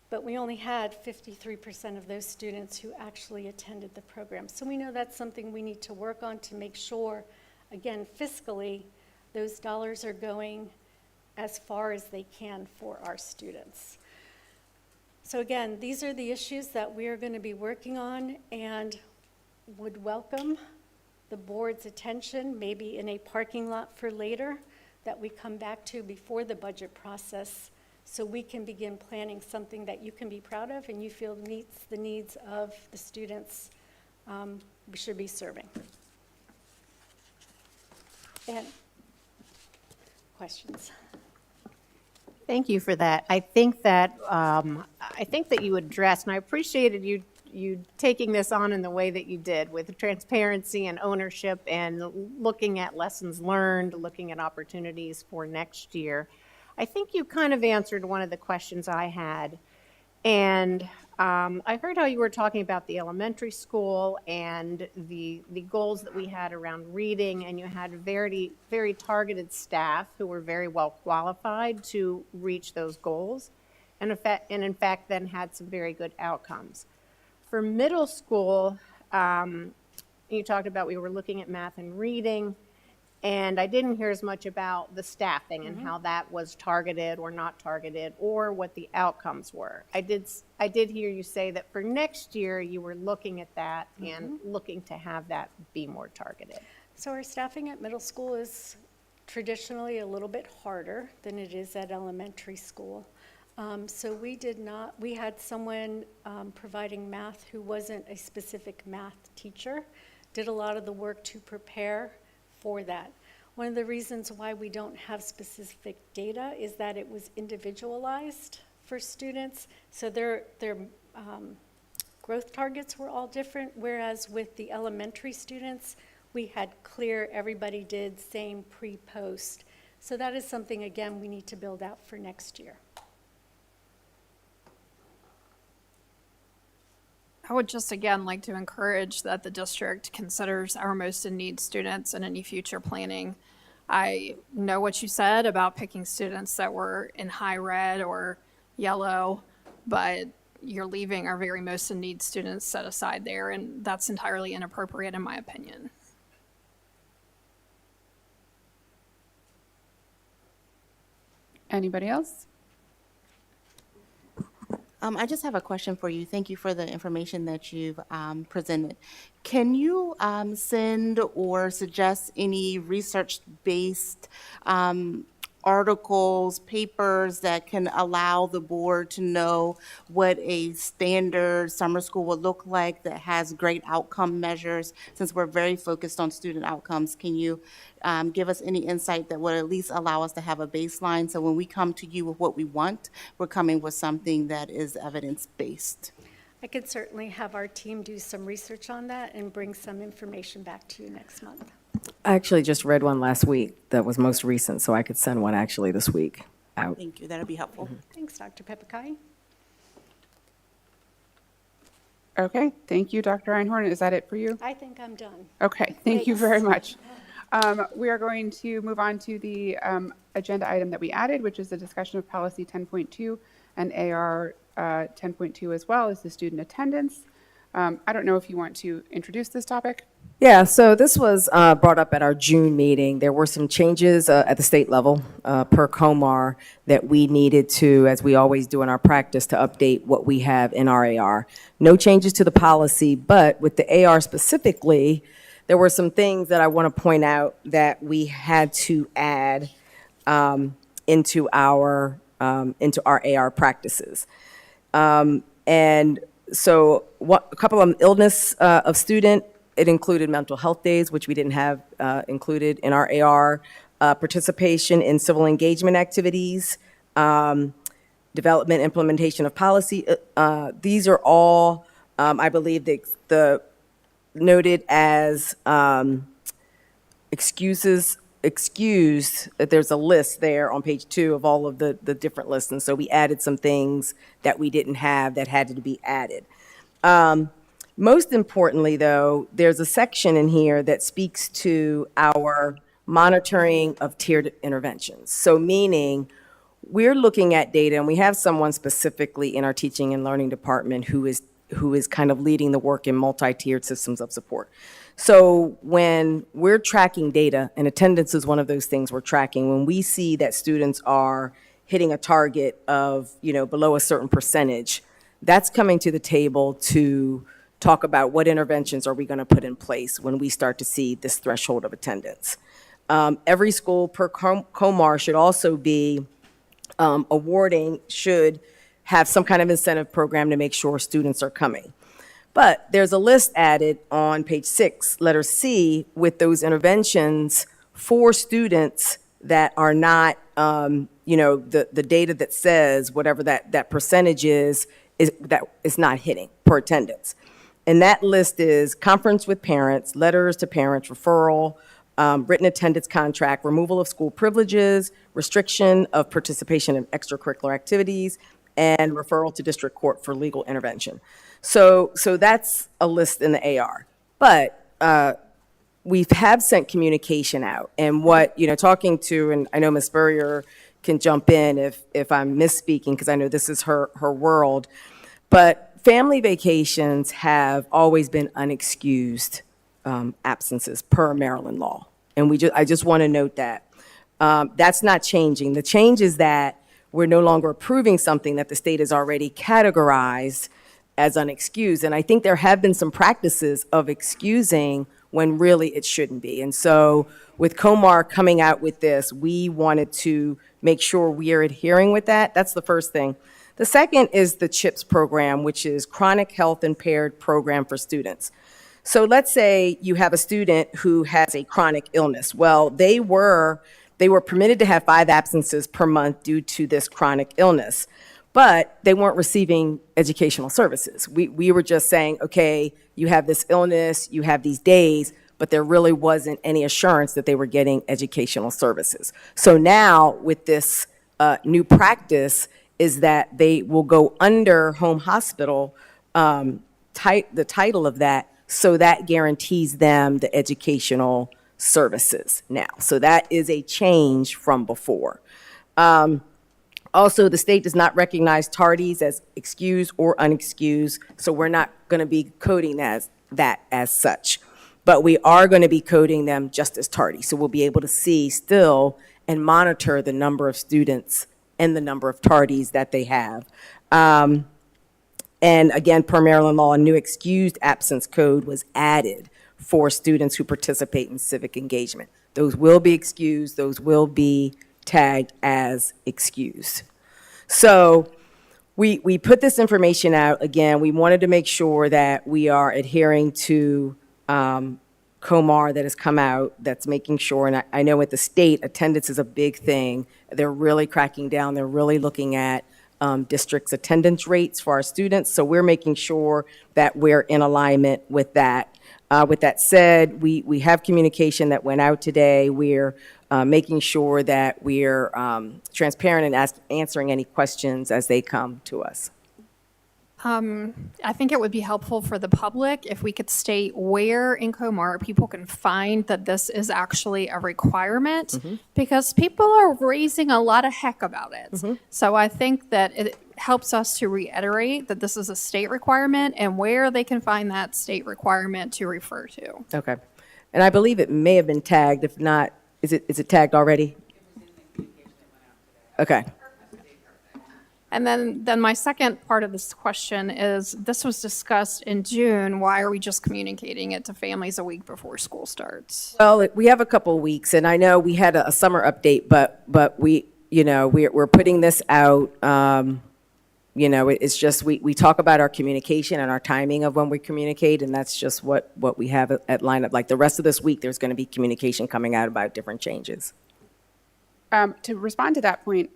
but we only had 53% of those students who actually attended the program. So we know that's something we need to work on to make sure, again, fiscally, those dollars are going as far as they can for our students. So again, these are the issues that we are going to be working on and would welcome the board's attention, maybe in a parking lot for later, that we come back to before the budget process so we can begin planning something that you can be proud of and you feel meets the needs of the students we should be serving. And questions? Thank you for that. I think that you addressed, and I appreciated you taking this on in the way that you did, with transparency and ownership and looking at lessons learned, looking at opportunities for next year. I think you kind of answered one of the questions I had. And I heard how you were talking about the elementary school and the goals that we had around reading, and you had very, very targeted staff who were very well qualified to reach those goals, and in fact then had some very good outcomes. For middle school, you talked about we were looking at math and reading, and I didn't hear as much about the staffing and how that was targeted or not targeted, or what the outcomes were. I did hear you say that for next year, you were looking at that and looking to have that be more targeted. So our staffing at middle school is traditionally a little bit harder than it is at elementary school. So we had someone providing math who wasn't a specific math teacher, did a lot of the work to prepare for that. One of the reasons why we don't have specific data is that it was individualized for students, so their growth targets were all different, whereas with the elementary students, we had clear, everybody did same pre-post. So that is something, again, we need to build out for next year. I would just again like to encourage that the district considers our most in need students in any future planning. I know what you said about picking students that were in high red or yellow, but you're leaving our very most in need students set aside there, and that's entirely inappropriate in my opinion. Anybody else? I just have a question for you. Thank you for the information that you've presented. Can you send or suggest any research-based articles, papers that can allow the board to know what a standard summer school would look like that has great outcome measures? Since we're very focused on student outcomes, can you give us any insight that would at least allow us to have a baseline, so when we come to you with what we want, we're coming with something that is evidence-based? I could certainly have our team do some research on that and bring some information back to you next month. I actually just read one last week that was most recent, so I could send one actually this week out. Thank you, that'd be helpful. Thanks, Dr. Pepikai. Okay, thank you, Dr. Einhorn. Is that it for you? I think I'm done. Okay, thank you Thanks. very much. We are going to move on to the agenda item that we added, which is the discussion of policy 10.2 and AR 10.2 as well as the student attendance. I don't know if you want to introduce this topic. Yeah, so this was brought up at our June meeting. There were some changes at the state level per COMAR that we needed to, as we always do in our practice, to update what we have in our AR. No changes to the policy, but with the AR specifically, there were some things that I want to point out that we had to add into our AR practices. And so a couple of illness of student, it included mental health days, which we didn't have included in our AR, participation in civil engagement activities, development, implementation of policy. These are all, I believe, the noted as excused. There's a list there on page 2 of all of the different lists, and so we added some things that we didn't have that had to be added. Most importantly, though, there's a section in here that speaks to our monitoring of tiered interventions. So meaning, we're looking at data, and we have someone specifically in our teaching and learning department who is kind of leading the work in multi-tiered systems of support. So when we're tracking data, and attendance is one of those things we're tracking, when we see that students are hitting a target of, below a certain percentage, that's coming to the table to talk about what interventions are we going to put in place when we start to see this threshold of attendance. Every school per COMAR should also be awarding should have some kind of incentive program to make sure students are coming. But there's a list added on page 6, letter C, with those interventions for students that are not, the data that says whatever that percentage is that is not hitting per attendance. And that list is conference with parents, letters to parents, referral, written attendance contract, removal of school privileges, restriction of participation in extracurricular activities, and referral to district court for legal intervention. So that's a list in the AR. But we have sent communication out. And what, talking to, and I know Ms. Spurrier can jump in if I'm misspeaking, because I know this is her world, but family vacations have always been unexcused absences per Maryland law. And I just want to note that. That's not changing. The change is that we're no longer approving something that the state has already categorized as unexcused. And I think there have been some practices of excusing when really it shouldn't be. And so with COMAR coming out with this, we wanted to make sure we are adhering with that. That's the first thing. The second is the CHIPS program, which is Chronic Health Impaired Program for Students. So let's say you have a student who has a chronic illness. Well, they were permitted to have 5 absences per month due to this chronic illness, but they weren't receiving educational services. We were just saying, okay, you have this illness, you have these days, but there really wasn't any assurance that they were getting educational services. So now with this new practice is that they will go under home hospital, the title of that, so that guarantees them the educational services now. So that is a change from before. Also, the state does not recognize tardies as excused or unexcused, so we're not going to be coding that as such. But we are going to be coding them just as tardy. So we'll be able to see still and monitor the number of students and the number of tardies that they have. And again, per Maryland law, a new excused absence code was added for students who participate in civic engagement. Those will be excused, those will be tagged as excused. So we put this information out. Again, we wanted to make sure that we are adhering to COMAR that has come out, that's making sure, and I know at the state, attendance is a big thing. They're really cracking down, they're really looking at district's attendance rates for our students, so we're making sure that we're in alignment with that. With that said, we have communication that went out today. We're making sure that we're transparent and answering any questions as they come to us. I think it would be helpful for the public if we could state where in COMAR people can find that this is actually a requirement, because people are raising a lot of heck about it. So I think that it helps us to reiterate that this is a state requirement and where they can find that state requirement to refer to. Okay. And I believe it may have been tagged. If not, is it tagged already? Okay. And then my second part of this question is, this was discussed in June. Why are we just communicating it to families a week before school starts? Well, we have a couple of weeks, and I know we had a summer update, but we're putting this out. It's just we talk about our communication and our timing of when we communicate, and that's just what we have at lineup. Like the rest of this week, there's going to be communication coming out about different changes. To respond to that point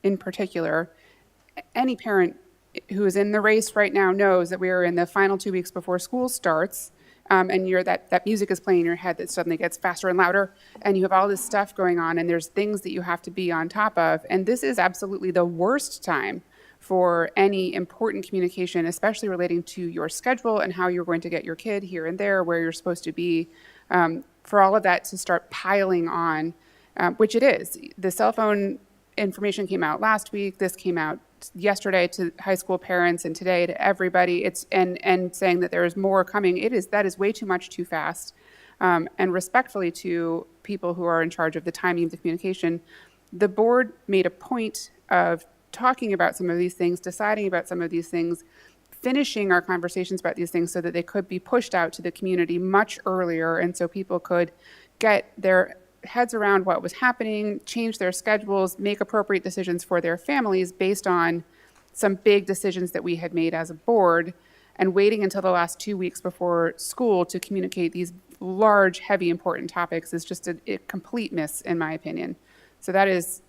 in particular, any parent who is in the race right now knows that we are in the final 2 weeks before school starts, and that music is playing in your head that suddenly gets faster and louder, and you have all this stuff going on, and there's things that you have to be on top of, and this is absolutely the worst time for any important communication, especially relating to your schedule and how you're going to get your kid here and there, where you're supposed to be, for all of that to start piling on, which it is. The cell phone information came out last week. This came out yesterday to high school parents and today to everybody. It's and saying that there is more coming. That is way too much too fast. And respectfully to people who are in charge of the timing of the communication, the board made a point of talking about some of these things, deciding about some of these things, finishing our conversations about these things so that they could be pushed out to the community much earlier, and so people could get their heads around what was happening, change their schedules, make appropriate decisions for their families based on some big decisions that we had made as a board, and waiting until the last 2 weeks before school to communicate these large, heavy, important topics is just a complete miss, in my opinion. So that is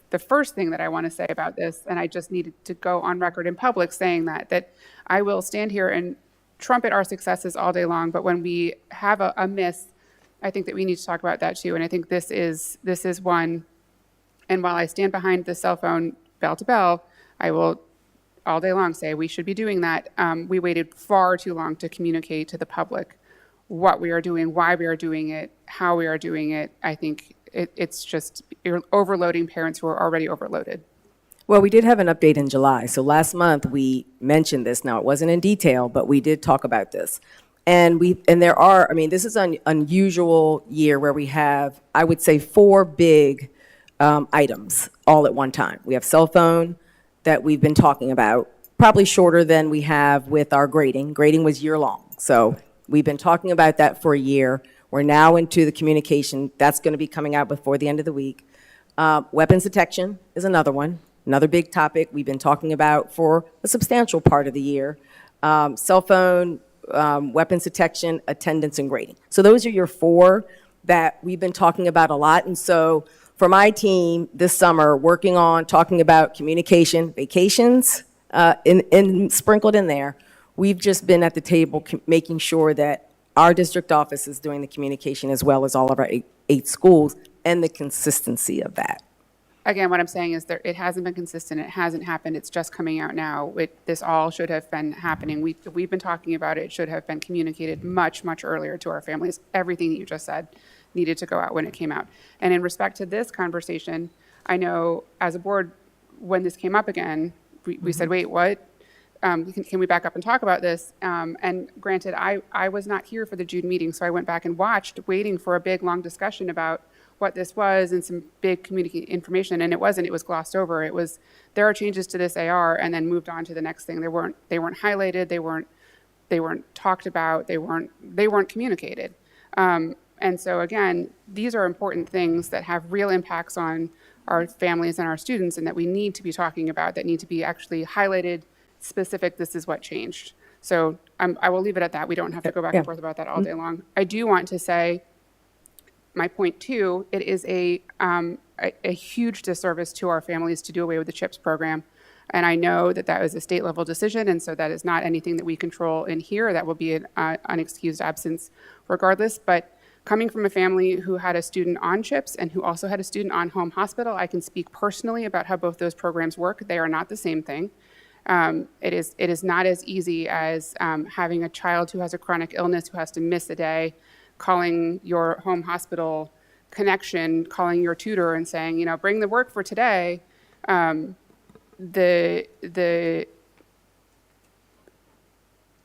the first thing that I want to say about this, and I just needed to go on record in public saying that I will stand here and trumpet our successes all day long, but when we have a miss, I think that we need to talk about that too. And I think this is one. And while I stand behind the cell phone bell to bell, I will all day long say we should be doing that. We waited far too long to communicate to the public what we are doing, why we are doing it, how we are doing it. I think it's just you're overloading parents who are already overloaded. Well, we did have an update in July. So last month, we mentioned this. Now, it wasn't in detail, but we did talk about this. And there are, I mean, this is an unusual year where we have, I would say, 4 big items all at one time. We have cell phone that we've been talking about, probably shorter than we have with our grading. Grading was year-long. So we've been talking about that for a year. We're now into the communication. That's going to be coming out before the end of the week. Weapons detection is another one, another big topic we've been talking about for a substantial part of the year. Cell phone, weapons detection, attendance, and grading. So those are your 4 that we've been talking about a lot. And so for my team this summer, working on talking about communication, vacations, sprinkled in there, we've just been at the table making sure that our district office is doing the communication as well as all of our 8 schools and the consistency of that. Again, what I'm saying is it hasn't been consistent. It hasn't happened. It's just coming out now. This all should have been happening. We've been talking about it. It should have been communicated much, much earlier to our families. Everything that you just said needed to go out when it came out. And in respect to this conversation, I know as a board, when this came up again, we said, wait, what? Can we back up and talk about this? And granted, I was not here for the June meeting, so I went back and watched, waiting for a big, long discussion about what this was and some big communicating information, and it wasn't. It was glossed over. It was, there are changes to this AR, and then moved on to the next thing. They weren't highlighted. They weren't talked about. They weren't communicated. And so again, these are important things that have real impacts on our families and our students, and that we need to be talking about, that need to be actually highlighted, specific, this is what changed. So I will leave it at that. We don't have to go back and forth about that all day long. I do want to say, my point too, it is a huge disservice to our families to do away with the CHIPS program. And I know that was a state level decision, and so that is not anything that we control in here. That will be an unexcused absence regardless. But coming from a family who had a student on CHIPS and who also had a student on home hospital, I can speak personally about how both those programs work. They are not the same thing. It is not as easy as having a child who has a chronic illness who has to miss a day, calling your home hospital connection, calling your tutor and saying, bring the work for today. The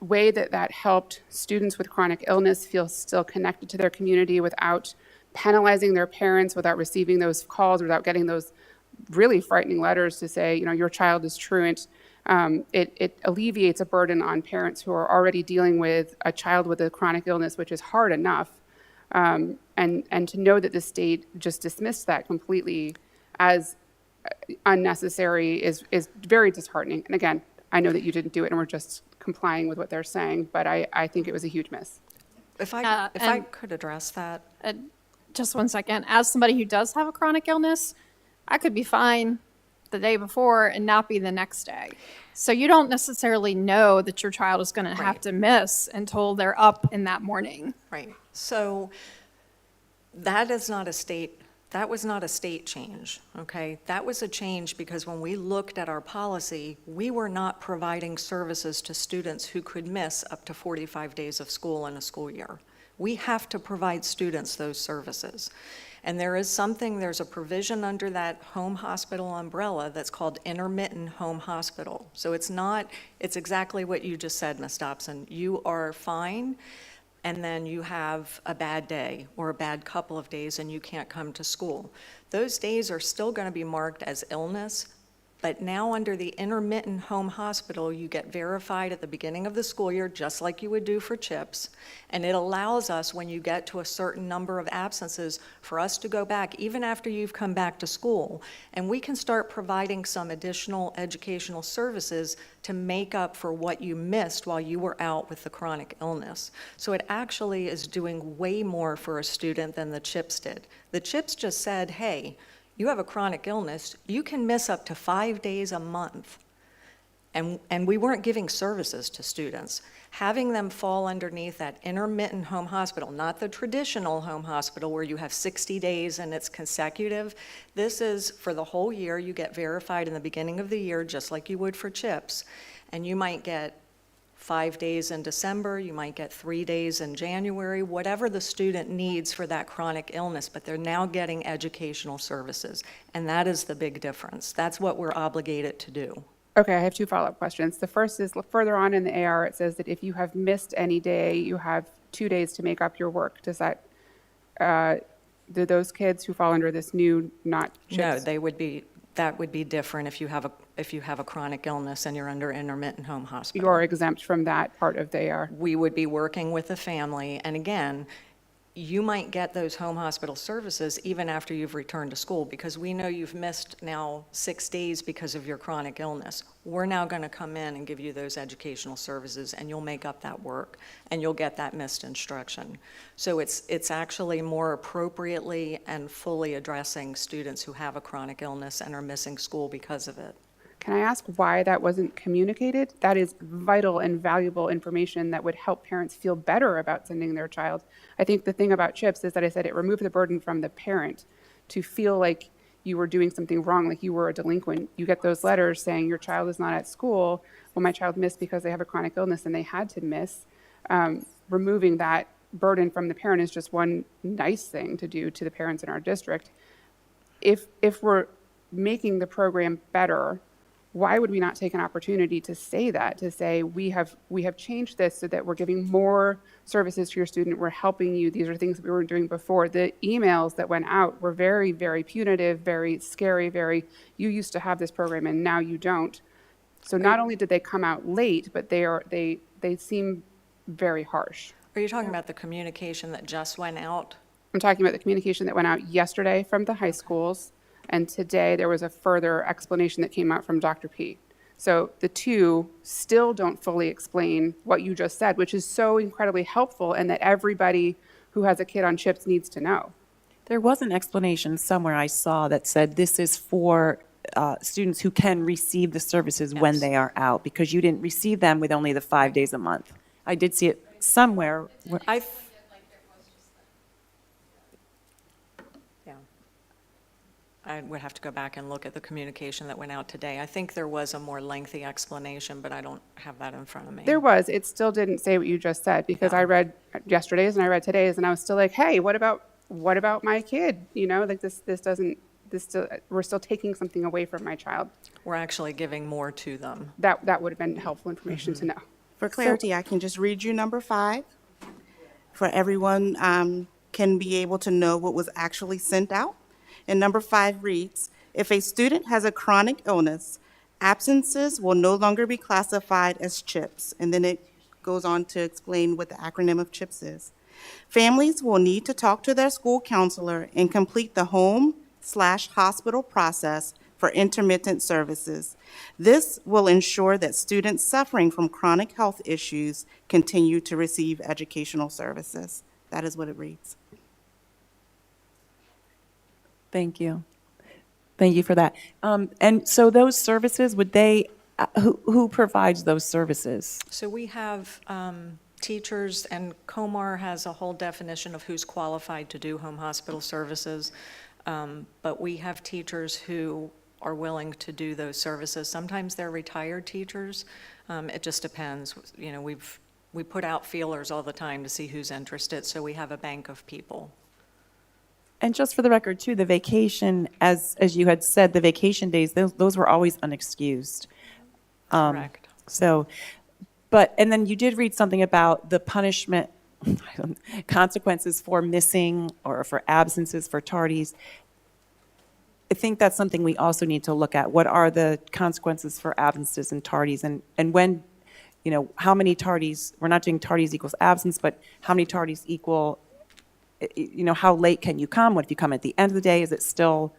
way that helped students with chronic illness feel still connected to their community without penalizing their parents, without receiving those calls, without getting those really frightening letters to say, your child is truant. It alleviates a burden on parents who are already dealing with a child with a chronic illness, which is hard enough. And to know that the state just dismissed that completely as unnecessary is very disheartening. And again, I know that you didn't do it and we're just complying with what they're saying, but I think it was a huge miss. If I and- could address that. Just one second. As somebody who does have a chronic illness, I could be fine the day before and not be the next day. So you don't necessarily know that your child is going to have Right. to miss until they're up in that morning. Right. So that was not a state change, okay? That was a change because when we looked at our policy, we were not providing services to students who could miss up to 45 days of school in a school year. We have to provide students those services. And there's a provision under that home hospital umbrella that's called intermittent home hospital. So it's exactly what you just said, Ms. Dobson. You are fine, and then you have a bad day or a bad couple of days and you can't come to school. Those days are still going to be marked as illness, But now, under the intermittent home hospital, you get verified at the beginning of the school year, just like you would do for CHIPS. And it allows us, when you get to a certain number of absences, for us to go back, even after you've come back to school, and we can start providing some additional educational services to make up for what you missed while you were out with the chronic illness. So it actually is doing way more for a student than the CHIPS did. The CHIPS just said, hey, you have a chronic illness, you can miss up to 5 days a month. And we weren't giving services to students. Having them fall underneath that intermittent home hospital, not the traditional home hospital where you have 60 days and it's consecutive. This is for the whole year. You get verified in the beginning of the year, just like you would for CHIPS. And you might get 5 days in December, you might get 3 days in January, whatever the student needs for that chronic illness, but they're now getting educational services. And that is the big difference. That's what we're obligated to do. Okay, I have two follow-up questions. The first is further on in the AR, it says that if you have missed any day, you have 2 days to make up your work. Does that, do those kids who fall under this new, not No, CHIPS? that would be different if you have a chronic illness and you're under intermittent home hospital. You're exempt from that part of the AR. We would be working with the family, and again, you might get those home hospital services even after you've returned to school, because we know you've missed now 6 days because of your chronic illness. We're now going to come in and give you those educational services, and you'll make up that work, and you'll get that missed instruction. So it's actually more appropriately and fully addressing students who have a chronic illness and are missing school because of it. Can I ask why that wasn't communicated? That is vital and valuable information that would help parents feel better about sending their child. I think the thing about CHIPS is that I said it removed the burden from the parent to feel like you were doing something wrong, like you were a delinquent. You get those letters saying your child is not at school. Well, my child missed because they have a chronic illness and they had to miss. Removing that burden from the parent is just one nice thing to do to the parents in our district. If we're making the program better, why would we not take an opportunity to say that, to say we have changed this so that we're giving more services to your student, we're helping you, these are things that we weren't doing before. The emails that went out were very, very punitive, very scary, very, you used to have this program and now you don't. So not only did they come out late, but they seem very harsh. Are you talking about the communication that just went out? I'm talking about the communication that went out yesterday from the high schools, and today there was a further explanation that came out from Dr. P. So the two still don't fully explain what you just said, which is so incredibly helpful and that everybody who has a kid on CHIPS needs to know. There was an explanation somewhere I saw that said this is for students who can receive the services when they are out, because you didn't receive them with only the 5 days a month. I did see it somewhere. Yeah. I would have to go back and look at the communication that went out today. I think there was a more lengthy explanation, but I don't have that in front of me. There was, it still didn't say what you just said, because I read yesterday's and I read today's and I was still like, hey, what about my kid? You know, like we're still taking something away from my child. We're actually giving more to them. That would have been helpful information to know. For clarity, I can just read you number 5, for everyone can be able to know what was actually sent out. And number 5 reads, if a student has a chronic illness, absences will no longer be classified as CHIPS. And then it goes on to explain what the acronym of CHIPS is. Families will need to talk to their school counselor and complete the home/hospital process for intermittent services. This will ensure that students suffering from chronic health issues continue to receive educational services. That is what it reads. Thank you. Thank you for that. And so those services, would they, who provides those services? So we have teachers, and COMAR has a whole definition of who's qualified to do home hospital services. But we have teachers who are willing to do those services. Sometimes they're retired teachers. It just depends. You know, we put out feelers all the time to see who's interested, so we have a bank of people. And just for the record, too, the vacation, as you had said, the vacation days, those were always unexcused. Correct. So, and then you did read something about the punishment, consequences for missing or for absences, for tardies. I think that's something we also need to look at. What are the consequences for absences and tardies? And when, how many tardies, we're not doing tardies equals absence, but how many tardies equal, how late can you come? What if you come at the end of the day? Is it still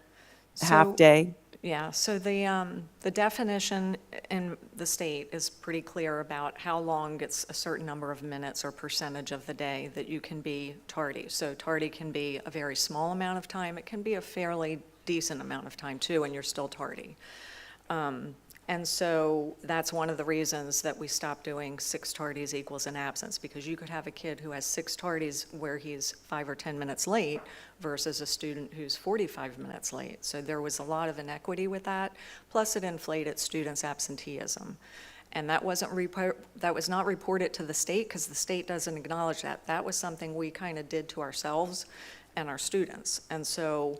a half So- day? Yeah, so the definition in the state is pretty clear about how long it's a certain number of minutes or percentage of the day that you can be tardy. So tardy can be a very small amount of time. It can be a fairly decent amount of time too, and you're still tardy. And so that's one of the reasons that we stopped doing 6 tardies equals an absence, because you could have a kid who has 6 tardies where he's 5 or 10 minutes late versus a student who's 45 minutes late. So there was a lot of inequity with that, plus it inflated students' absenteeism. And that was not reported to the state because the state doesn't acknowledge that. That was something we kind of did to ourselves and our students. And so,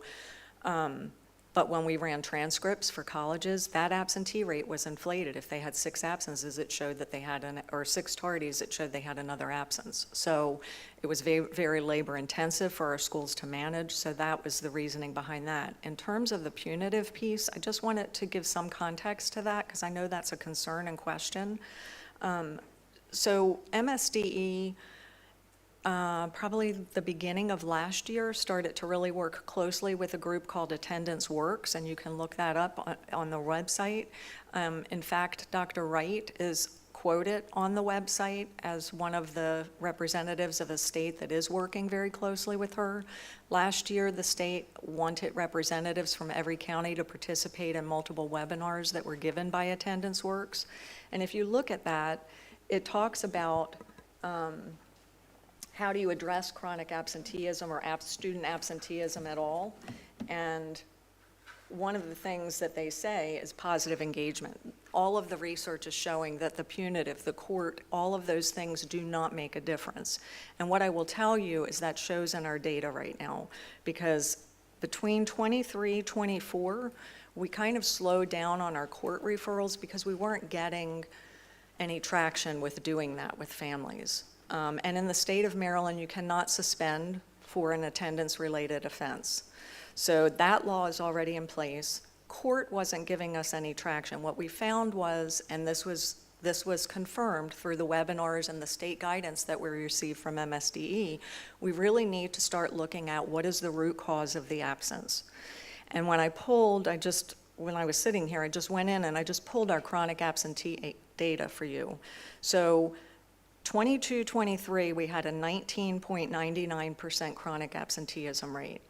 but when we ran transcripts for colleges, that absentee rate was inflated. If they had 6 absences, it showed that they had, or 6 tardies, it showed they had another absence. So it was very, very labor intensive for our schools to manage, so that was the reasoning behind that. In terms of the punitive piece, I just wanted to give some context to that, because I know that's a concern and question. So MSDE, probably the beginning of last year, started to really work closely with a group called Attendance Works, and you can look that up on the website. In fact, Dr. Wright is quoted on the website as one of the representatives of a state that is working very closely with her. Last year, the state wanted representatives from every county to participate in multiple webinars that were given by Attendance Works. And if you look at that, it talks about how do you address chronic absenteeism or student absenteeism at all? And one of the things that they say is positive engagement. All of the research is showing that the punitive, the court, all of those things do not make a difference. And what I will tell you is that shows in our data right now, because between 23, 24, we kind of slowed down on our court referrals because we weren't getting any traction with doing that with families. And in the state of Maryland, you cannot suspend for an attendance-related offense. So that law is already in place. Court wasn't giving us any traction. What we found was, and this was confirmed through the webinars and the state guidance that we received from MSDE, we really need to start looking at what is the root cause of the absence. And when I pulled, when I was sitting here, I just went in and I just pulled our chronic absentee data for you. So 22-23, we had a 19.99% chronic absenteeism rate.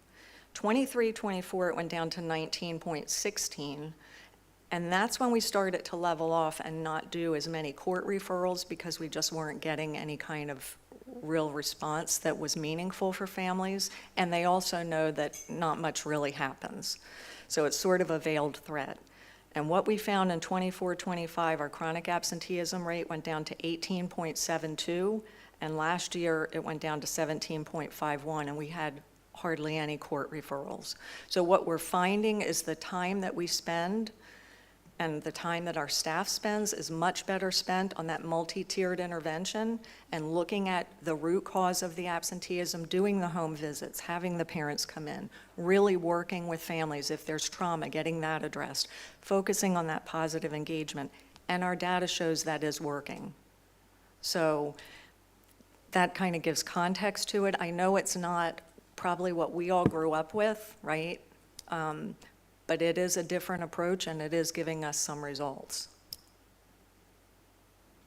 23-24, it went down to 19.16, and that's when we started to level off and not do as many court referrals because we just weren't getting any kind of real response that was meaningful for families, and they also know that not much really happens. So it's sort of a veiled threat. And what we found in 24-25, our chronic absenteeism rate went down to 18.72, and last year it went down to 17.51, and we had hardly any court referrals. So what we're finding is the time that we spend and the time that our staff spends is much better spent on that multi-tiered intervention and looking at the root cause of the absenteeism, doing the home visits, having the parents come in, really working with families if there's trauma, getting that addressed, focusing on that positive engagement, and our data shows that is working. So that kind of gives context to it. I know it's not probably what we all grew up with, right? But it is a different approach, and it is giving us some results.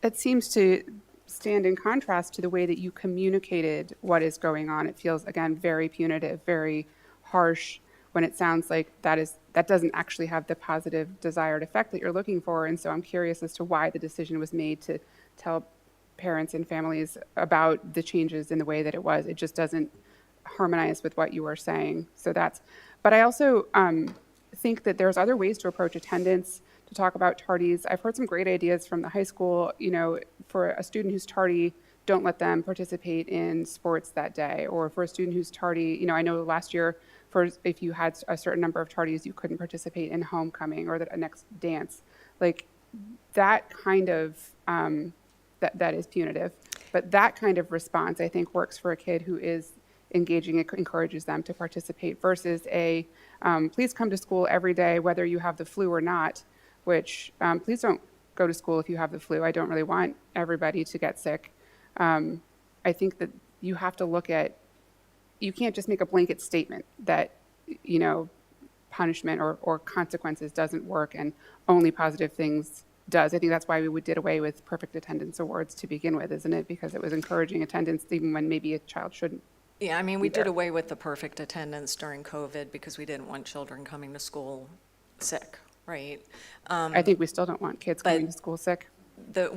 It seems to stand in contrast to the way that you communicated what is going on. It feels, again, very punitive, very harsh, when it sounds like that doesn't actually have the positive desired effect that you're looking for. And so I'm curious as to why the decision was made to tell parents and families about the changes in the way that it was. It just doesn't harmonize with what you were saying. But I also think that there's other ways to approach attendance, to talk about tardies. I've heard some great ideas from the high school, for a student who's tardy, don't let them participate in sports that day. Or for a student who's tardy, I know last year, if you had a certain number of tardies, you couldn't participate in homecoming or the next dance. Like that kind of, that is punitive. But that kind of response, I think, works for a kid who is engaging, it encourages them to participate versus a please come to school every day, whether you have the flu or not, which please don't go to school if you have the flu. I don't really want everybody to get sick. I think that you have to look at, you can't just make a blanket statement that, you know, punishment or consequences doesn't work and only positive things does. I think that's why we did away with perfect attendance awards to begin with, isn't it? Because it was encouraging attendance even when maybe a child shouldn't. Yeah, I mean, we did Either. away with the perfect attendance during COVID because we didn't want children coming to school sick, right? I think we still don't want kids coming to school sick. Right,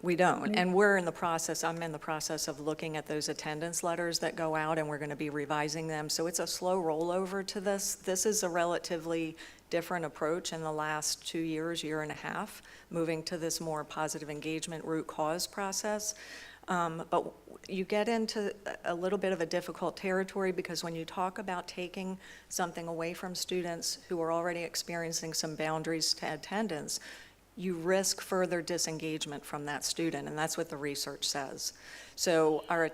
we don't. And I'm in the process of looking at those attendance letters that go out, and we're going to be revising them. So it's a slow rollover to this. This is a relatively different approach in the last 2 years, year and a half, moving to this more positive engagement root cause process. But you get into a little bit of a difficult territory because when you talk about taking something away from students who are already experiencing some boundaries to attendance, you risk further disengagement from that student, and that's what the research says. So our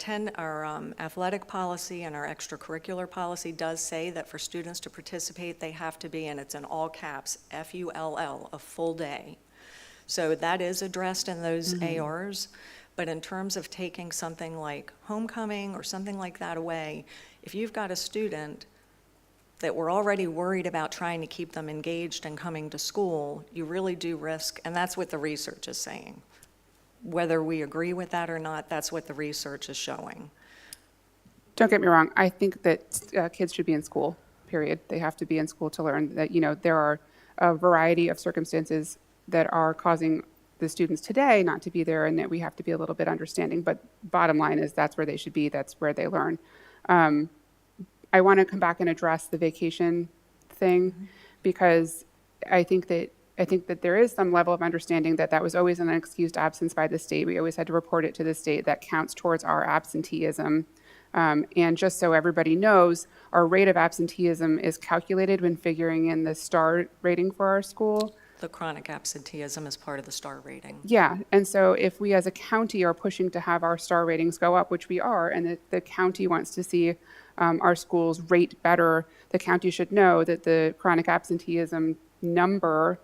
athletic policy and our extracurricular policy does say that for students to participate, they have to be, and it's in all caps, FULL, a full day. So that is addressed in those ARs, but in terms of taking something like homecoming or something like that away, if you've got a student that we're already worried about trying to keep them engaged and coming to school, you really do risk, and that's what the research is saying. Whether we agree with that or not, that's what the research is showing. Don't get me wrong. I think that kids should be in school, period. They have to be in school to learn that, you know, there are a variety of circumstances that are causing the students today not to be there and that we have to be a little bit understanding. But bottom line is that's where they should be. That's where they learn. I want to come back and address the vacation thing because I think that there is some level of understanding that that was always an excused absence by the state. We always had to report it to the state. That counts towards our absenteeism. And just so everybody knows, our rate of absenteeism is calculated when figuring in the STAR rating for our school. The chronic absenteeism is part of the STAR rating. Yeah, and so if we as a county are pushing to have our STAR ratings go up, which we are, and the county wants to see our schools rate better, the county should know that the chronic absenteeism number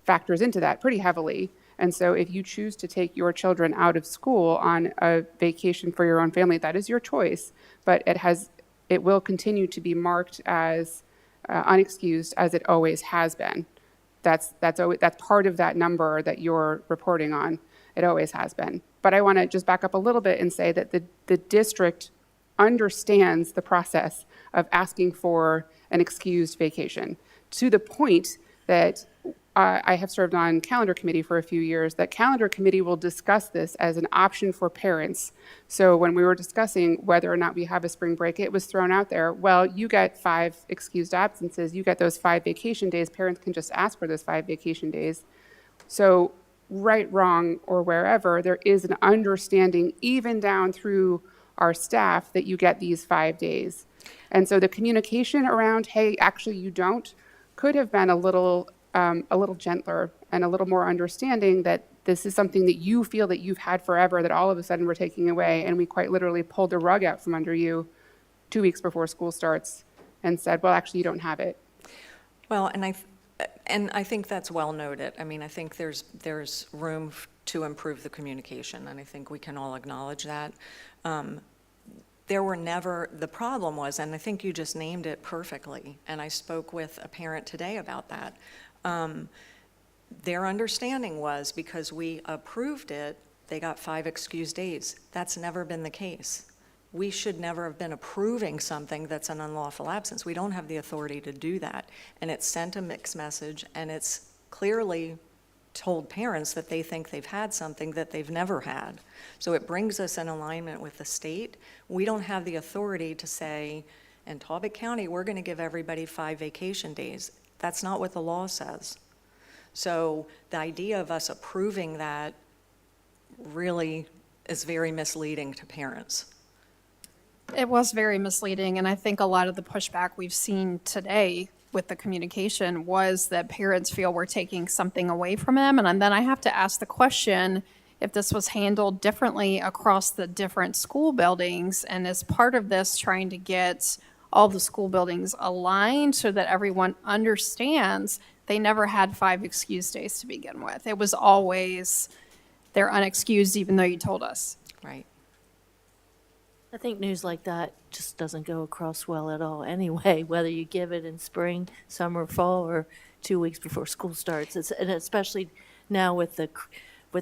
factors into that pretty heavily. And so if you choose to take your children out of school on a vacation for your own family, that is your choice, but it will continue to be marked as unexcused as it always has been. That's part of that number that you're reporting on. It always has been. But I want to just back up a little bit and say that the district understands the process of asking for an excused vacation to the point that I have served on calendar committee for a few years, that calendar committee will discuss this as an option for parents. So when we were discussing whether or not we have a spring break, it was thrown out there, well, you get 5 excused absences, you get those 5 vacation days, parents can just ask for those 5 vacation days. So right, wrong, or wherever, there is an understanding even down through our staff that you get these 5 days. And so the communication around, hey, actually you don't, could have been a little gentler and a little more understanding that this is something that you feel that you've had forever that all of a sudden we're taking away, and we quite literally pulled the rug out from under you 2 weeks before school starts and said, well, actually you don't have it. Well, and I think that's well noted. I mean, I think there's room to improve the communication, and I think we can all acknowledge that. The problem was, and I think you just named it perfectly, and I spoke with a parent today about that. Their understanding was because we approved it, they got 5 excused days. That's never been the case. We should never have been approving something that's an unlawful absence. We don't have the authority to do that. And it sent a mixed message, and it's clearly told parents that they think they've had something that they've never had. So it brings us in alignment with the state. We don't have the authority to say, in Talbot County, we're going to give everybody 5 vacation days. That's not what the law says. So the idea of us approving that really is very misleading to parents. It was very misleading, and I think a lot of the pushback we've seen today with the communication was that parents feel we're taking something away from them. And then I have to ask the question, if this was handled differently across the different school buildings, and as part of this, trying to get all the school buildings aligned so that everyone understands they never had 5 excused days to begin with. It was always, they're unexcused even though you told us. Right. I think news like that just doesn't go across well at all anyway, whether you give it in spring, summer, fall, or 2 weeks before school starts. And especially now with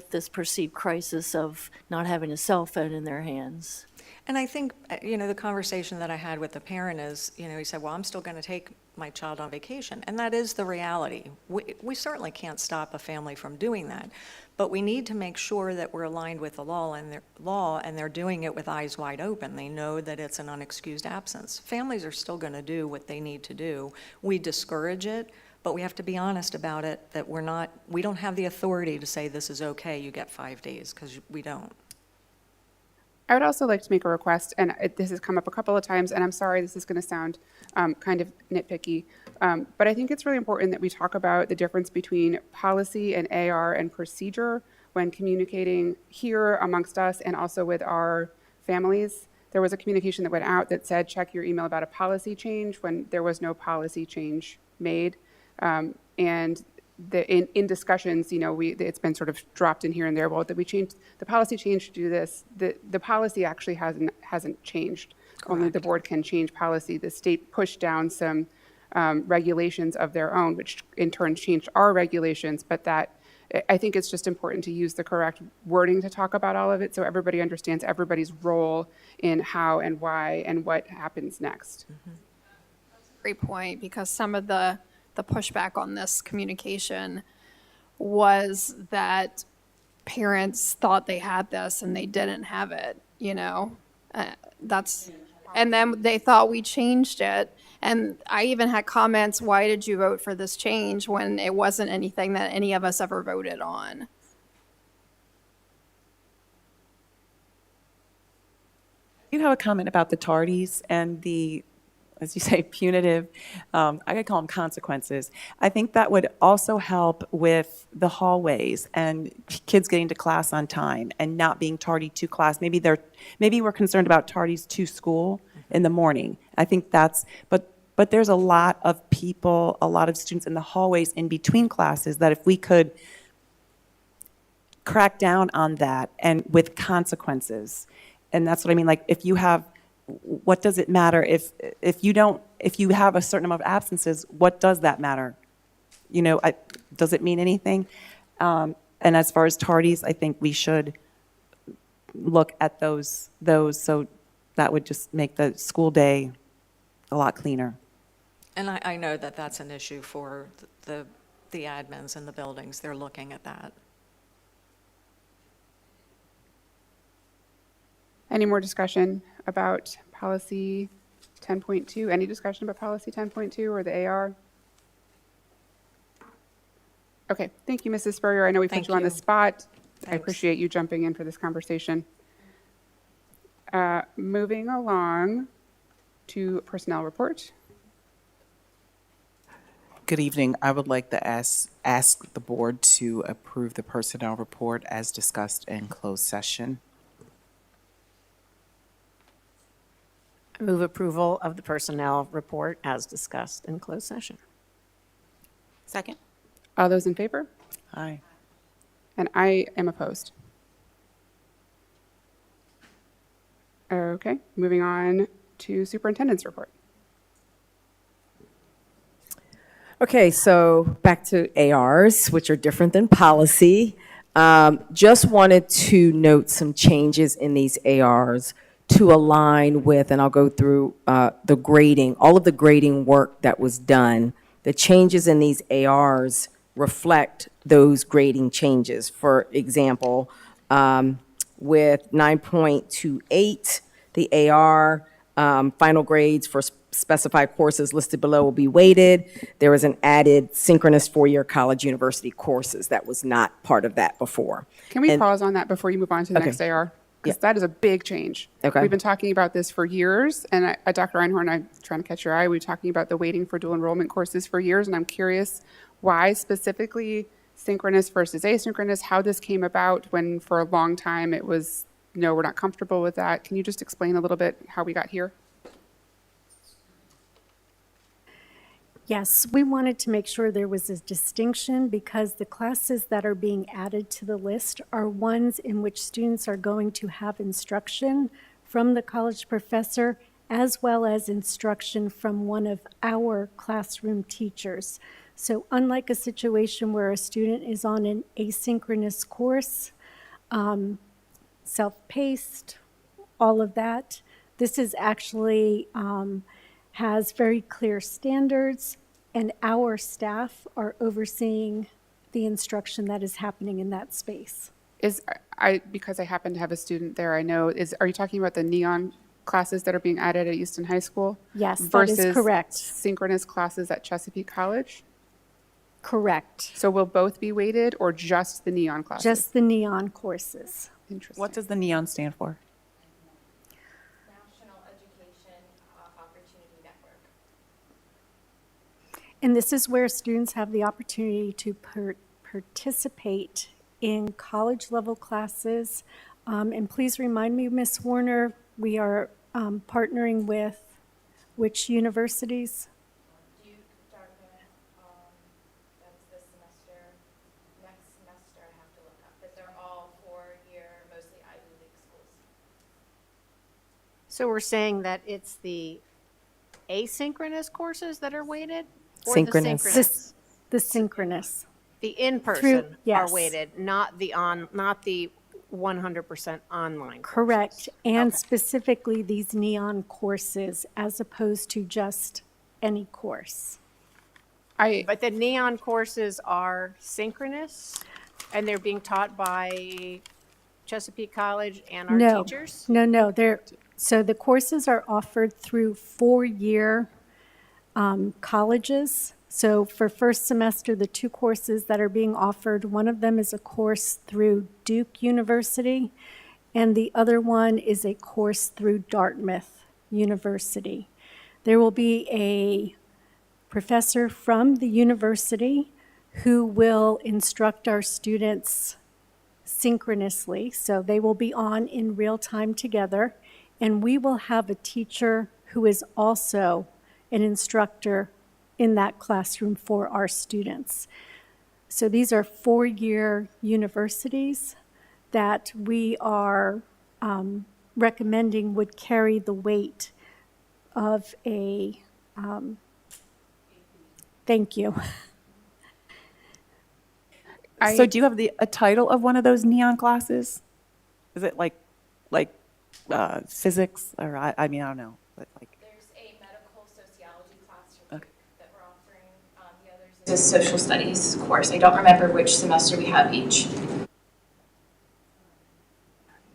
this perceived crisis of not having a cell phone in their hands. And I think, the conversation that I had with the parent is, he said, well, I'm still going to take my child on vacation. And that is the reality. We certainly can't stop a family from doing that. But we need to make sure that we're aligned with the law, and they're doing it with eyes wide open. They know that it's an unexcused absence. Families are still going to do what they need to do. We discourage it, but we have to be honest about it, that we don't have the authority to say this is okay, you get 5 days, because we don't. I would also like to make a request, and this has come up a couple of times, and I'm sorry this is going to sound kind of nitpicky, but I think it's really important that we talk about the difference between policy and AR and procedure when communicating here amongst us and also with our families. There was a communication that went out that said, check your email about a policy change, when there was no policy change made. And in discussions, it's been sort of dropped in here and there. Well, that we changed the policy change to do this. The policy actually hasn't changed. Only the board can change policy. The state pushed down some regulations of their own, which in turn changed our regulations. But I think it's just important to use the correct wording to talk about all of it, so everybody understands everybody's role in how and why and what happens next. Great point, because some of the pushback on this communication was that parents thought they had this and they didn't have it, and then they thought we changed it. And I even had comments, why did you vote for this change when it wasn't anything that any of us ever voted on? You have a comment about the tardies and the, as you say, punitive, I could call them consequences. I think that would also help with the hallways and kids getting to class on time and not being tardy to class. Maybe we're concerned about tardies to school in the morning. I think but there's a lot of people, a lot of students in the hallways in between classes that if we could crack down on that and with consequences. And that's what I mean, like if you have, what does it matter if you have a certain amount of absences, what does that matter? Does it mean anything? And as far as tardies, I think we should look at those, so that would just make the school day a lot cleaner. And I know that that's an issue for the admins in the buildings. They're looking at that. Any more discussion about policy 10.2? Any discussion about policy 10.2 or the AR? Okay, thank you, Mrs. Spurrier. I know we put Thank you on the you. spot. I Thanks. appreciate you jumping in for this conversation. Moving along to personnel report. Good evening. I would like to ask the board to approve the personnel report as discussed in closed session. I move approval of the personnel report as discussed in closed session. Second? All those in favor? Aye. And I am opposed. Okay, moving on to superintendent's report. Okay, so back to ARs, which are different than policy. Just wanted to note some changes in these ARs to align with, and I'll go through the grading, all of the grading work that was done. The changes in these ARs reflect those grading changes. For example, with 9.28, the AR final grades for specified courses listed below will be weighted. There was an added synchronous four-year college university courses that was not part of that before. Can we And- pause on that before you move on to the Okay. next AR? Because that is a big change. Okay. We've been talking about this for years, and Dr. Einhorn, I'm trying to catch your eye. We were talking about the waiting for dual enrollment courses for years, and I'm curious why specifically synchronous versus asynchronous, how this came about when for a long time it was, no, we're not comfortable with that. Can you just explain a little bit how we got here? Yes, we wanted to make sure there was a distinction because the classes that are being added to the list are ones in which students are going to have instruction from the college professor as well as instruction from one of our classroom teachers. So unlike a situation where a student is on an asynchronous course, self-paced, all of that, this is actually has very clear standards, and our staff are overseeing the instruction that is happening in that space. Because I happen to have a student there, I know, are you talking about the neon classes that are being added at Easton High School? Yes, that is correct. Versus synchronous classes at Chesapeake College? Correct. So will both be weighted or just the neon classes? Just the neon courses. Interesting. What does the NEON stand for? National Education Opportunity Network. And this is where students have the opportunity to participate in college-level classes. And please remind me, Ms. Warner, we are partnering with which universities? Duke, Dartmouth, that was this semester. Next semester, I have to look up, but they're all 4-year, mostly Ivy League schools. So we're saying that it's the asynchronous courses that are weighted? Or the Synchronous. synchronous? The synchronous. The in-person are yes. weighted, not the 100% online. Correct. courses. And Okay. specifically these neon courses as opposed to just any course. But the neon courses are synchronous, and they're being taught by Chesapeake College and our No, teachers? no, so the courses are offered through 4-year colleges. So for first semester, the 2 courses that are being offered, one of them is a course through Duke University, and the other one is a course through Dartmouth University. There will be a professor from the university who will instruct our students synchronously, so they will be on in real time together, and we will have a teacher who is also an instructor in that classroom for our students. So these are 4-year universities that we are recommending would carry the weight of a, thank you. So do you have a title of one of those neon classes? Is it like physics or I mean, I don't know, but like. There's a medical sociology class Okay. that we're offering. The others is a social studies course. I don't remember which semester we have each.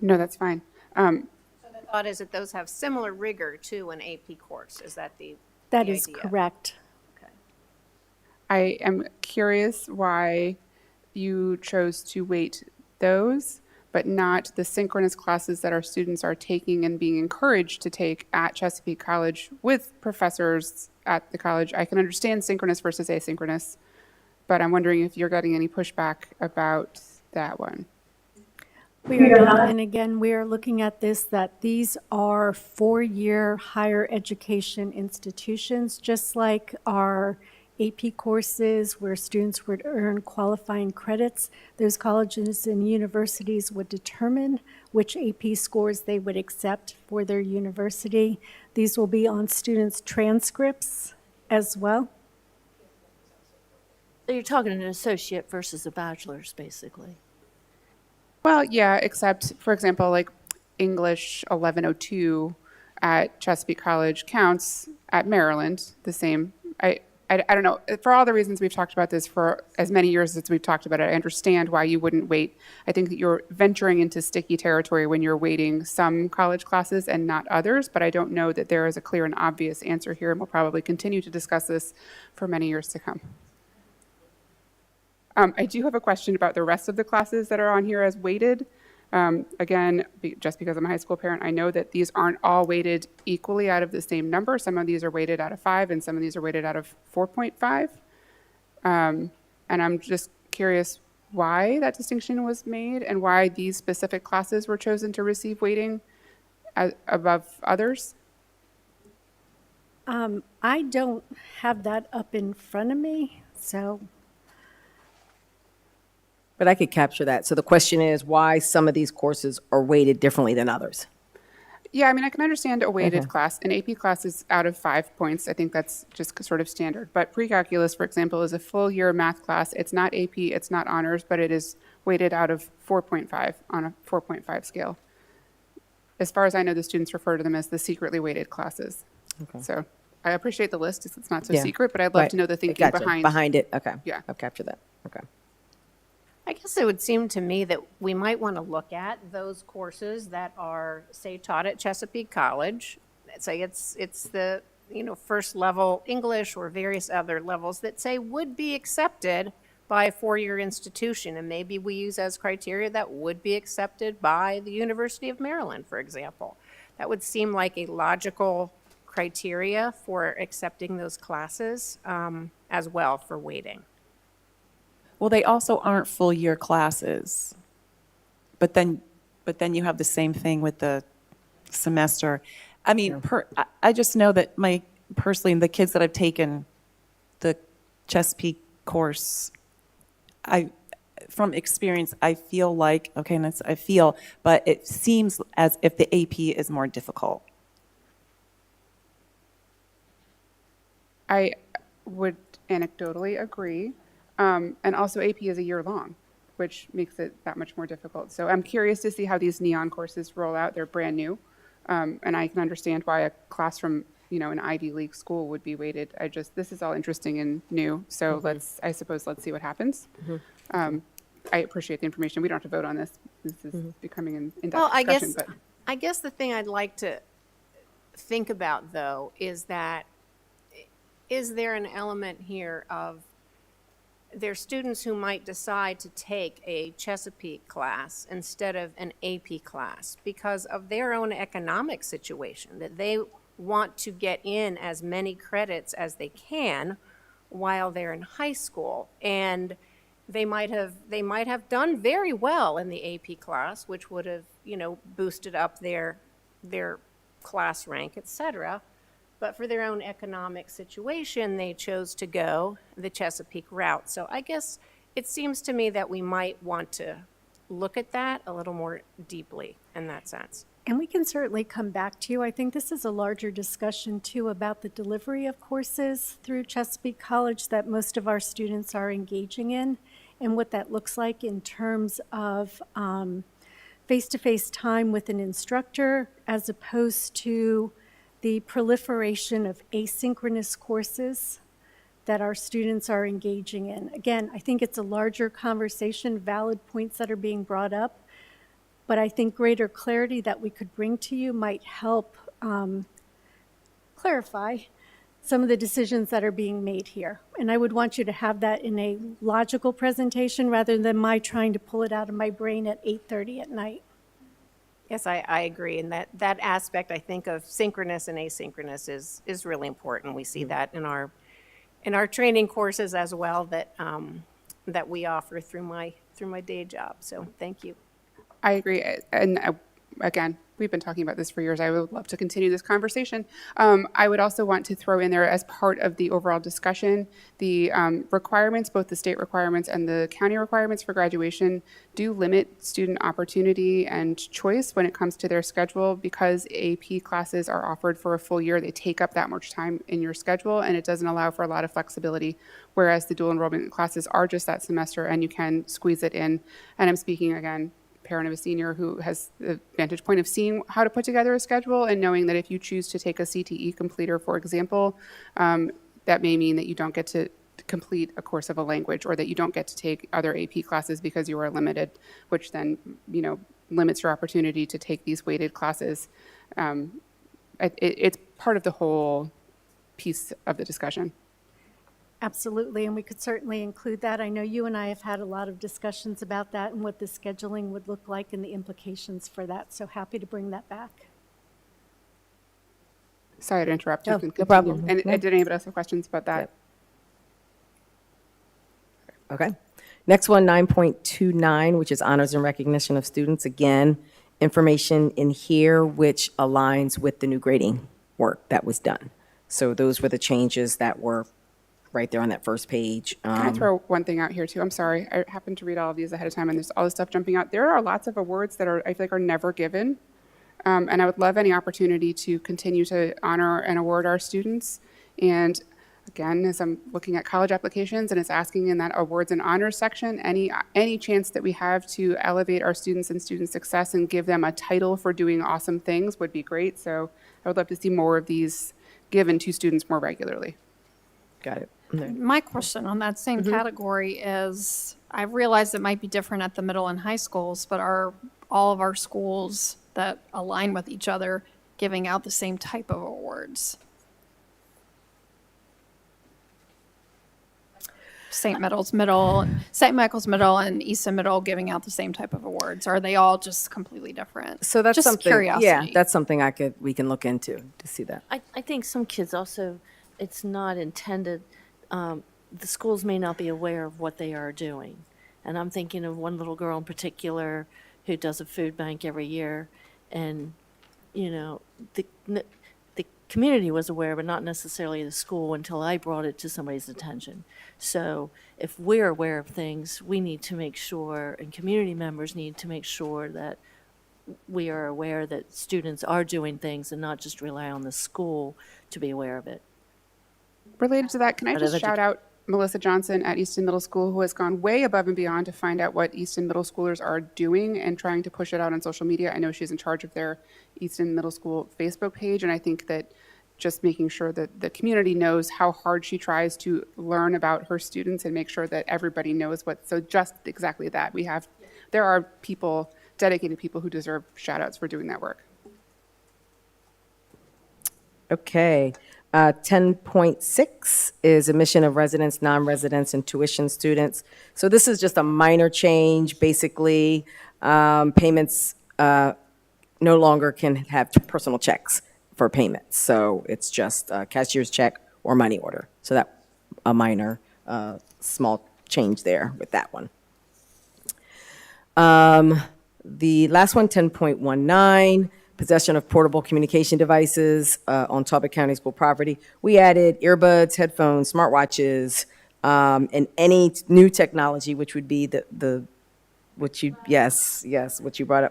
No, that's fine. So the thought is that those have similar rigor to an AP course. Is that the That the is idea? correct. Okay. I am curious why you chose to weight those, but not the synchronous classes that our students are taking and being encouraged to take at Chesapeake College with professors at the college. I can understand synchronous versus asynchronous, but I'm wondering if you're getting any pushback about that one. We are not, and again, we are looking at this, that these are 4-year higher education institutions, just like our AP courses where students would earn qualifying credits. Those colleges and universities would determine which AP scores they would accept for their university. These will be on students' transcripts as well. So you're talking an associate versus a bachelor's, basically. Well, yeah, except, for example, like English 1102 at Chesapeake College counts at Maryland the same. I don't know. For all the reasons we've talked about this for as many years as we've talked about it, I understand why you wouldn't weight. I think that you're venturing into sticky territory when you're weighting some college classes and not others, but I don't know that there is a clear and obvious answer here, and we'll probably continue to discuss this for many years to come. I do have a question about the rest of the classes that are on here as weighted. Again, just because I'm a high school parent, I know that these aren't all weighted equally out of the same number. Some of these are weighted out of 5, and some of these are weighted out of 4.5. And I'm just curious why that distinction was made and why these specific classes were chosen to receive weighting above others. I don't have that up in front of me, so But I could capture that. So the question is why some of these courses are weighted differently than others. Yeah, I mean, I can understand a weighted class. An AP class is out of 5 points. I think that's just sort of standard. But pre-calculus, for example, is a full year math class. It's not AP, it's not honors, but it is weighted out of 4.5 on a 4.5 scale. As far as I know, the students refer to them as the secretly weighted classes. So I appreciate the list. It's not so Yeah. secret, but I'd love Right. to know the thinking Gotcha. behind. it. Okay. Yeah. I've captured that. Okay. I guess it would seem to me that we might want to look at those courses that are, say, taught at Chesapeake College. Say it's the, first level English or various other levels that say would be accepted by a four-year institution. And maybe we use as criteria that would be accepted by the University of Maryland, for example. That would seem like a logical criteria for accepting those classes as well for weighting. Well, they also aren't full year classes. But then you have the same thing with the semester. I mean, I just know that personally, the kids that I've taken the Chesapeake course, from experience, I feel like, okay, and but it seems as if the AP is more difficult. I would anecdotally agree. And also AP is a year long, which makes it that much more difficult. So I'm curious to see how these neon courses roll out. They're brand new. And I can understand why a class from, an Ivy League school would be weighted. This is all interesting and new. So let's see what happens. I appreciate the information. We don't have to vote on this. This is becoming an in-depth Well, discussion. I guess the thing I'd like to think about, though, is that, is there an element here of there are students who might decide to take a Chesapeake class instead of an AP class because of their own economic situation, that they want to get in as many credits as they can while they're in high school. And they might have done very well in the AP class, which would have, boosted up their class rank, et cetera. But for their own economic situation, they chose to go the Chesapeake route. So I guess it seems to me that we might want to look at that a little more deeply in that sense. And we can certainly come back to you. I think this is a larger discussion, too, about the delivery of courses through Chesapeake College that most of our students are engaging in and what that looks like in terms of face-to-face time with an instructor as opposed to the proliferation of asynchronous courses that our students are engaging in. Again, I think it's a larger conversation, valid points that are being brought up, but I think greater clarity that we could bring to you might help clarify some of the decisions that are being made here. And I would want you to have that in a logical presentation rather than my trying to pull it out of my brain at 8:30 at night. Yes, I agree. And that aspect, I think, of synchronous and asynchronous is really important. We see that in our training courses as well that we offer through my day job. So thank you. I agree. And again, we've been talking about this for years. I would love to continue this conversation. I would also want to throw in there as part of the overall discussion, the requirements, both the state requirements and the county requirements for graduation do limit student opportunity and choice when it comes to their schedule. Because AP classes are offered for a full year, they take up that much time in your schedule, and it doesn't allow for a lot of flexibility, whereas the dual enrollment classes are just that semester and you can squeeze it in. And I'm speaking again, parent of a senior who has the vantage point of seeing how to put together a schedule and knowing that if you choose to take a CTE completer, for example, that may mean that you don't get to complete a course of a language or that you don't get to take other AP classes because you are limited, which then, limits your opportunity to take these weighted classes. It's part of the whole piece of the discussion. Absolutely, and we could certainly include that. I know you and I have had a lot of discussions about that and what the scheduling would look like and the implications for that, so happy to bring that back. Sorry to interrupt. You Oh, can no continue. problem. And No. did anybody else have questions about that? Okay. Next one, 9.29, which is honors and recognition of students. Again, information in here which aligns with the new grading work that was done. So those were the changes that were right there on that first page. Can I throw one thing out here too? I'm sorry. I happened to read all of these ahead of time and there's all this stuff jumping out. There are lots of awards that I feel like are never given. And I would love any opportunity to continue to honor and award our students. And again, as I'm looking at college applications and it's asking in that awards and honors section, any chance that we have to elevate our students and student success and give them a title for doing awesome things would be great. So I would love to see more of these given to students more regularly. Got it. My question on that same category is, I realize it might be different at the middle and high schools, but are all of our schools that align with each other giving out the same type of awards? St. Michael's Middle and Easton Middle giving out the same type of awards? Or are they all just completely different? So that's just something, curiosity. yeah, that's something we can look into to see that. I think some kids also, it's not intended, the schools may not be aware of what they are doing. And I'm thinking of one little girl in particular who does a food bank every year. And, you know, the community was aware, but not necessarily the school until I brought it to somebody's attention. So if we're aware of things, we need to make sure, and community members need to make sure that we are aware that students are doing things and not just rely on the school to be aware of it. Related to that, can I But just as a- shout out Melissa Johnson at Easton Middle School, who has gone way above and beyond to find out what Easton Middle Schoolers are doing and trying to push it out on social media. I know she's in charge of their Easton Middle School Facebook page, and I think that just making sure that the community knows how hard she tries to learn about her students and make sure that everybody knows so just exactly that. There are people, dedicated people who deserve shout outs for doing that work. Okay. 10.6 is admission of residents, non-residents, and tuition students. So this is just a minor change. Basically, payments no longer can have personal checks for payments. So it's just a cashier's check or money order. So that a minor, small change there with that one. The last one, 10.19. Possession of portable communication devices on Talbot County School property. We added earbuds, headphones, smartwatches, and any new technology, which would be what you brought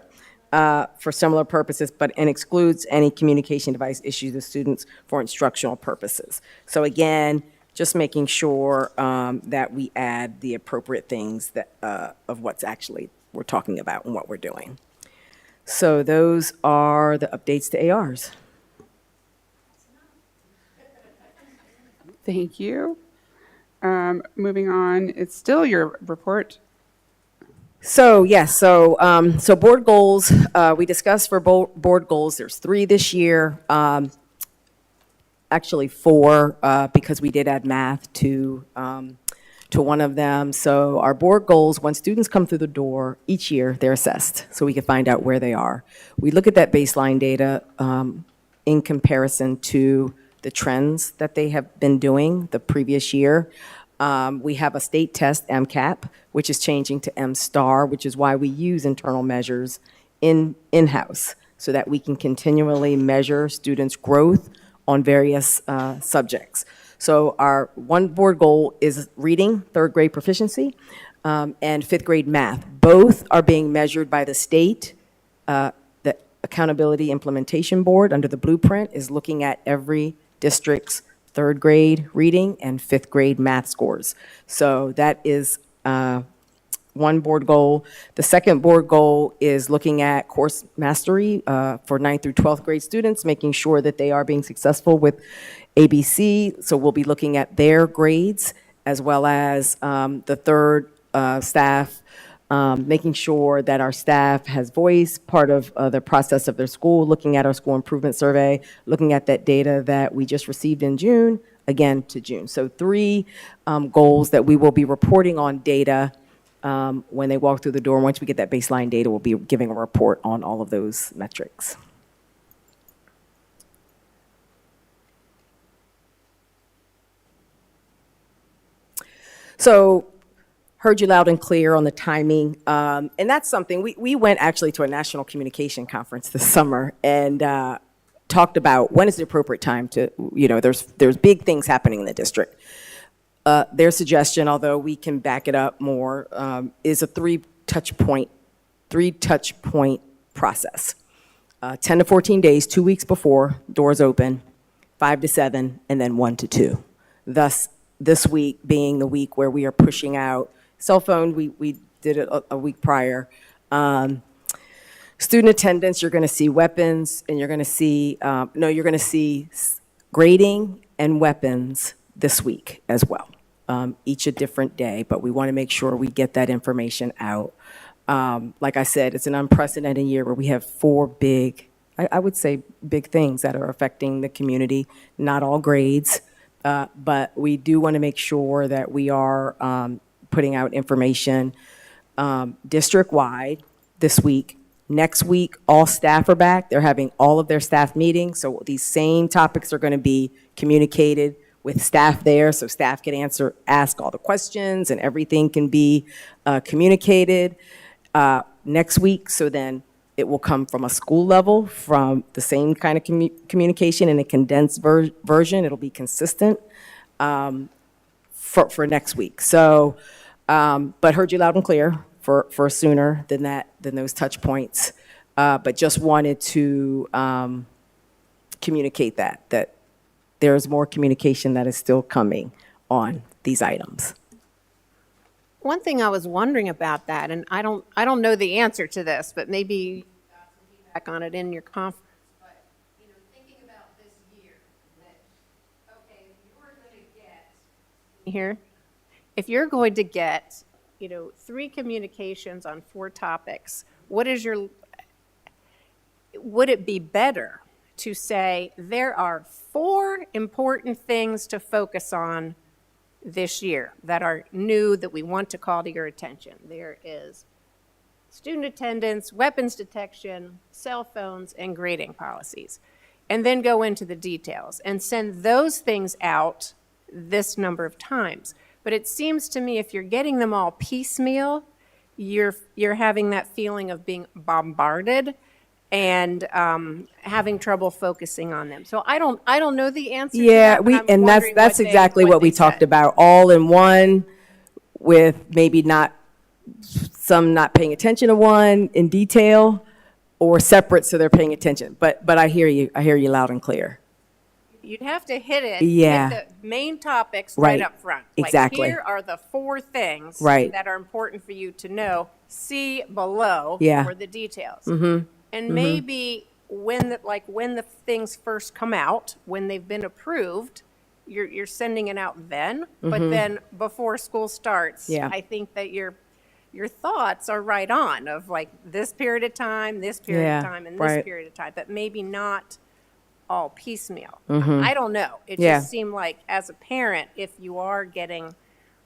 up, for similar purposes, and excludes any communication device issued to students for instructional purposes. So again, just making sure that we add the appropriate things that of what's actually we're talking about and what we're doing. So those are the updates to ARs. Thank you. Moving on, it's still your report. So yes, so board goals, we discussed for board goals, there's 3 this year. Actually 4, because we did add math to one of them. So our board goals, when students come through the door each year, they're assessed so we can find out where they are. We look at that baseline data in comparison to the trends that they have been doing the previous year. We have a state test, MCAP, which is changing to M-STAR, which is why we use internal measures in-house so that we can continually measure students' growth on various subjects. So our one board goal is reading, 3rd grade proficiency, and 5th grade math. Both are being measured by the state. The Accountability Implementation Board, under the blueprint, is looking at every district's 3rd grade reading and 5th grade math scores. So that is one board goal. The second board goal is looking at course mastery for 9th through 12th grade students, making sure that they are being successful with ABC. So we'll be looking at their grades as well as the third staff, making sure that our staff has voice, part of the process of their school, looking at our school improvement survey, looking at that data that we just received in June, again to June. So 3 goals that we will be reporting on data when they walk through the door. Once we get that baseline data, we'll be giving a report on all of those metrics. So heard you loud and clear on the timing. And that's something, we went actually to a national communication conference this summer and talked about when is the appropriate time to, there's big things happening in the district. Their suggestion, although we can back it up more, is a three touch point process. 10 to 14 days, 2 weeks before, doors open, 5 to 7, and then 1 to 2. Thus, this week being the week where we are pushing out cell phone, we did it a week prior. Student attendance, you're going to see weapons, and you're going to see, you're going to see grading and weapons this week as well, each a different day, but we want to make sure we get that information out. Like I said, it's an unprecedented year where we have 4 big, I would say, big things that are affecting the community, not all grades, but we do want to make sure that we are putting out information district-wide this week. Next week, all staff are back. They're having all of their staff meetings, so these same topics are going to be communicated with staff there, so staff can ask all the questions, and everything can be communicated next week. So then it will come from a school level, from the same kind of communication in a condensed version. It'll be consistent for next week. So, but heard you loud and clear for sooner than those touch points. But just wanted to communicate that there's more communication that is still coming on these items. One thing I was wondering about that, and I don't know the answer to this, but maybe you got some feedback on it in your conference. But thinking about this year, that okay, if you were going to get here, if you're going to get 3 communications on 4 topics, would it be better to say there are 4 important things to focus on this year that are new that we want to call to your attention? There is student attendance, weapons detection, cell phones, and grading policies. And then go into the details and send those things out this number of times. But it seems to me if you're getting them all piecemeal, you're having that feeling of being bombarded and having trouble focusing on them. So I don't know the answer to Yeah, that, but I'm and wondering that's what exactly what we they talked said. about, all in one, with maybe some not paying attention to one in detail, or separate so they're paying attention. But I hear you loud and clear. You'd have to hit it, Yeah. hit the main topics Right. right up front. Exactly. Like, here are the 4 things Right. that are important for you to know. See below Yeah. for the details. Mm-hmm. And maybe when the things first come out, when they've been approved, you're sending it out then. But then before school starts, Yeah. I think that your thoughts are right on of like this period of time, this period Yeah, of time, and this right. period of time, but maybe not all piecemeal. I don't know. It Yeah. just seemed like as a parent, if you are getting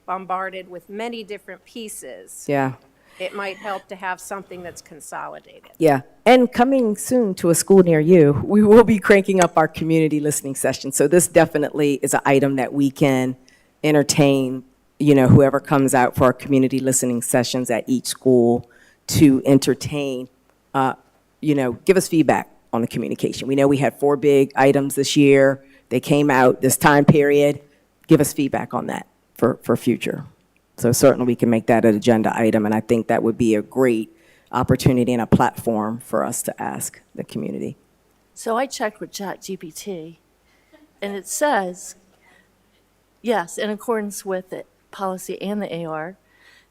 bombarded with many different pieces, Yeah. it might help to have something that's consolidated. Yeah, and coming soon to a school near you, we will be cranking up our community listening session. So this definitely is an item that we can entertain, whoever comes out for our community listening sessions at each school to entertain, give us feedback on the communication. We know we had 4 big items this year. They came out this time period. Give us feedback on that for future. So certainly we can make that an agenda item, and I think that would be a great opportunity and a platform for us to ask the community. So I checked with ChatGPT, and it says, yes, in accordance with the policy and the AR,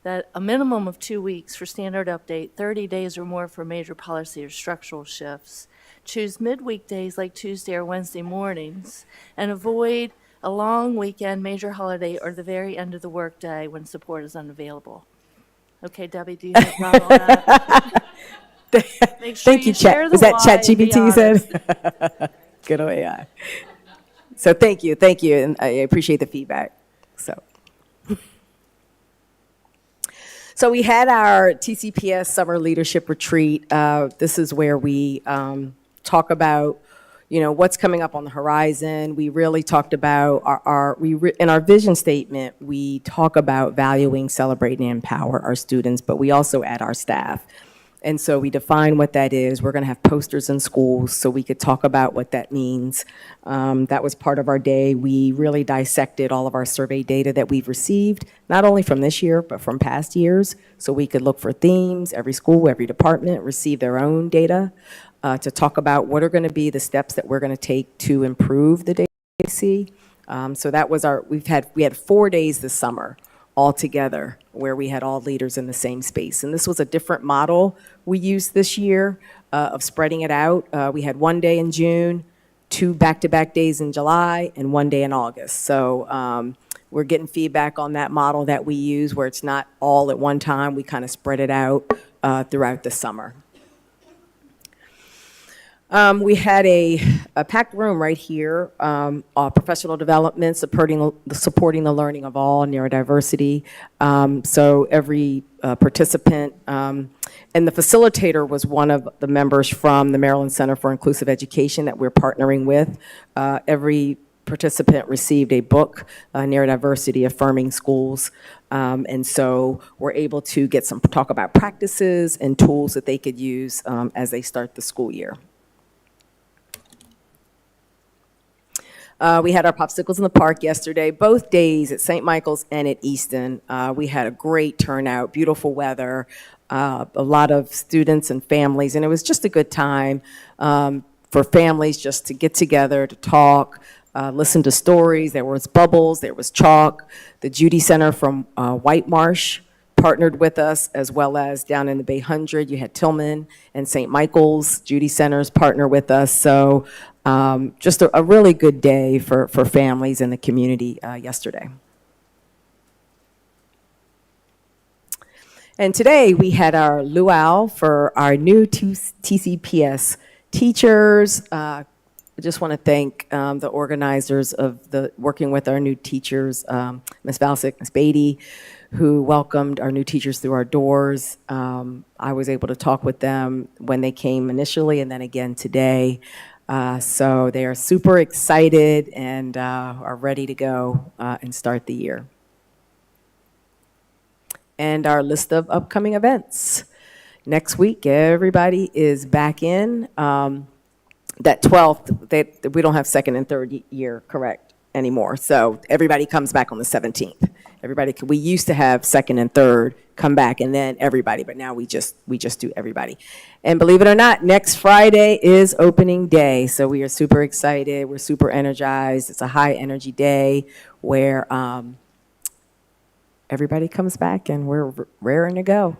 that a minimum of 2 weeks for standard update, 30 days or more for major policy or structural shifts. Choose midweek days like Tuesday or Wednesday mornings, and avoid a long weekend, major holiday, or the very end of the workday when support is unavailable. Okay, Debbie, do you have a problem with that? Make sure Thank you, share Chat. the Is that why and be ChatGPT you honest. said? Good old AI. So thank you, and I appreciate the feedback. So we had our TCPS Summer Leadership Retreat. This is where we talk about, what's coming up on the horizon. We really talked about in our vision statement, we talk about valuing, celebrating, and empower our students, but we also add our staff. And so we define what that is. We're going to have posters in schools so we could talk about what that means. That was part of our day. We really dissected all of our survey data that we've received, not only from this year, but from past years, so we could look for themes. Every school, every department receive their own data to talk about what are going to be the steps that we're going to take to improve the data they see. So that was we had 4 days this summer all together where we had all leaders in the same space. And this was a different model we used this year of spreading it out. We had 1 day in June, 2 back-to-back days in July, and 1 day in August. So we're getting feedback on that model that we use where it's not all at one time. We kind of spread it out throughout the summer. We had a packed room right here, professional development, supporting the learning of all, neurodiversity. So every participant, and the facilitator was one of the members from the Maryland Center for Inclusive Education that we're partnering with. Every participant received a book, Neurodiversity Affirming Schools. And so we're able to get talk about practices and tools that they could use as they start the school year. We had our popsicles in the park yesterday, both days at St. Michael's and at Easton. We had a great turnout, beautiful weather, a lot of students and families, and it was just a good time for families just to get together, to talk, listen to stories. There was bubbles, there was chalk. The Judy Center from White Marsh partnered with us, as well as down in the Bay 100, you had Tillman and St. Michael's. Judy Centers partner with us. So just a really good day for families in the community yesterday. And today we had our luau for our new TCPS teachers. I just want to thank the organizers of working with our new teachers, Ms. Valsic, Ms. Beatty, who welcomed our new teachers through our doors. I was able to talk with them when they came initially and then again today. So they are super excited and are ready to go and start the year. And our list of upcoming events. Next week, everybody is back in. That 12th, we don't have second and third year, correct, anymore. So everybody comes back on the 17th. We used to have second and third come back and then everybody, but now we just do everybody. And believe it or not, next Friday is opening day. So we are super excited. We're super energized. It's a high energy day where everybody comes back and we're raring to go.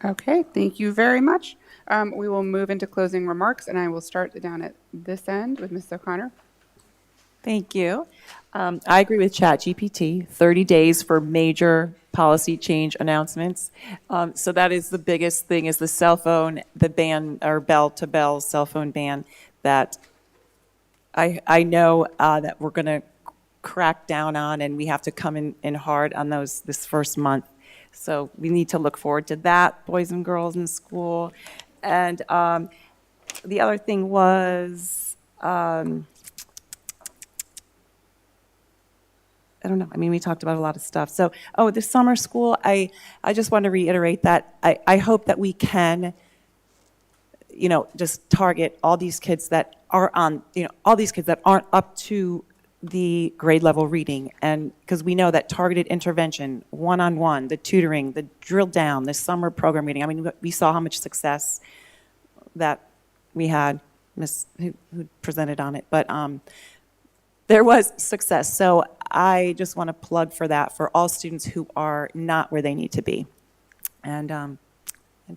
Okay, thank you very much. We will move into closing remarks, and I will start down at this end with Ms. O'Connor. Thank you. I agree with ChatGPT, 30 days for major policy change announcements. So that is the biggest thing, is the cell phone, the ban, or bell-to-bell cell phone ban, that I know that we're going to crack down on, and we have to come in hard on those this first month. So we need to look forward to that, boys and girls in school. And the other thing was, I don't know. I mean, we talked about a lot of stuff. So, the summer school, I just want to reiterate that I hope that we can, just target all these kids that are on, all these kids that aren't up to the grade level reading. And because we know that targeted intervention, one-on-one, the tutoring, the drill down, the summer program reading, I mean, we saw how much success that we had, who presented on it, but there was success. So I just want to plug for that for all students who are not where they need to be. And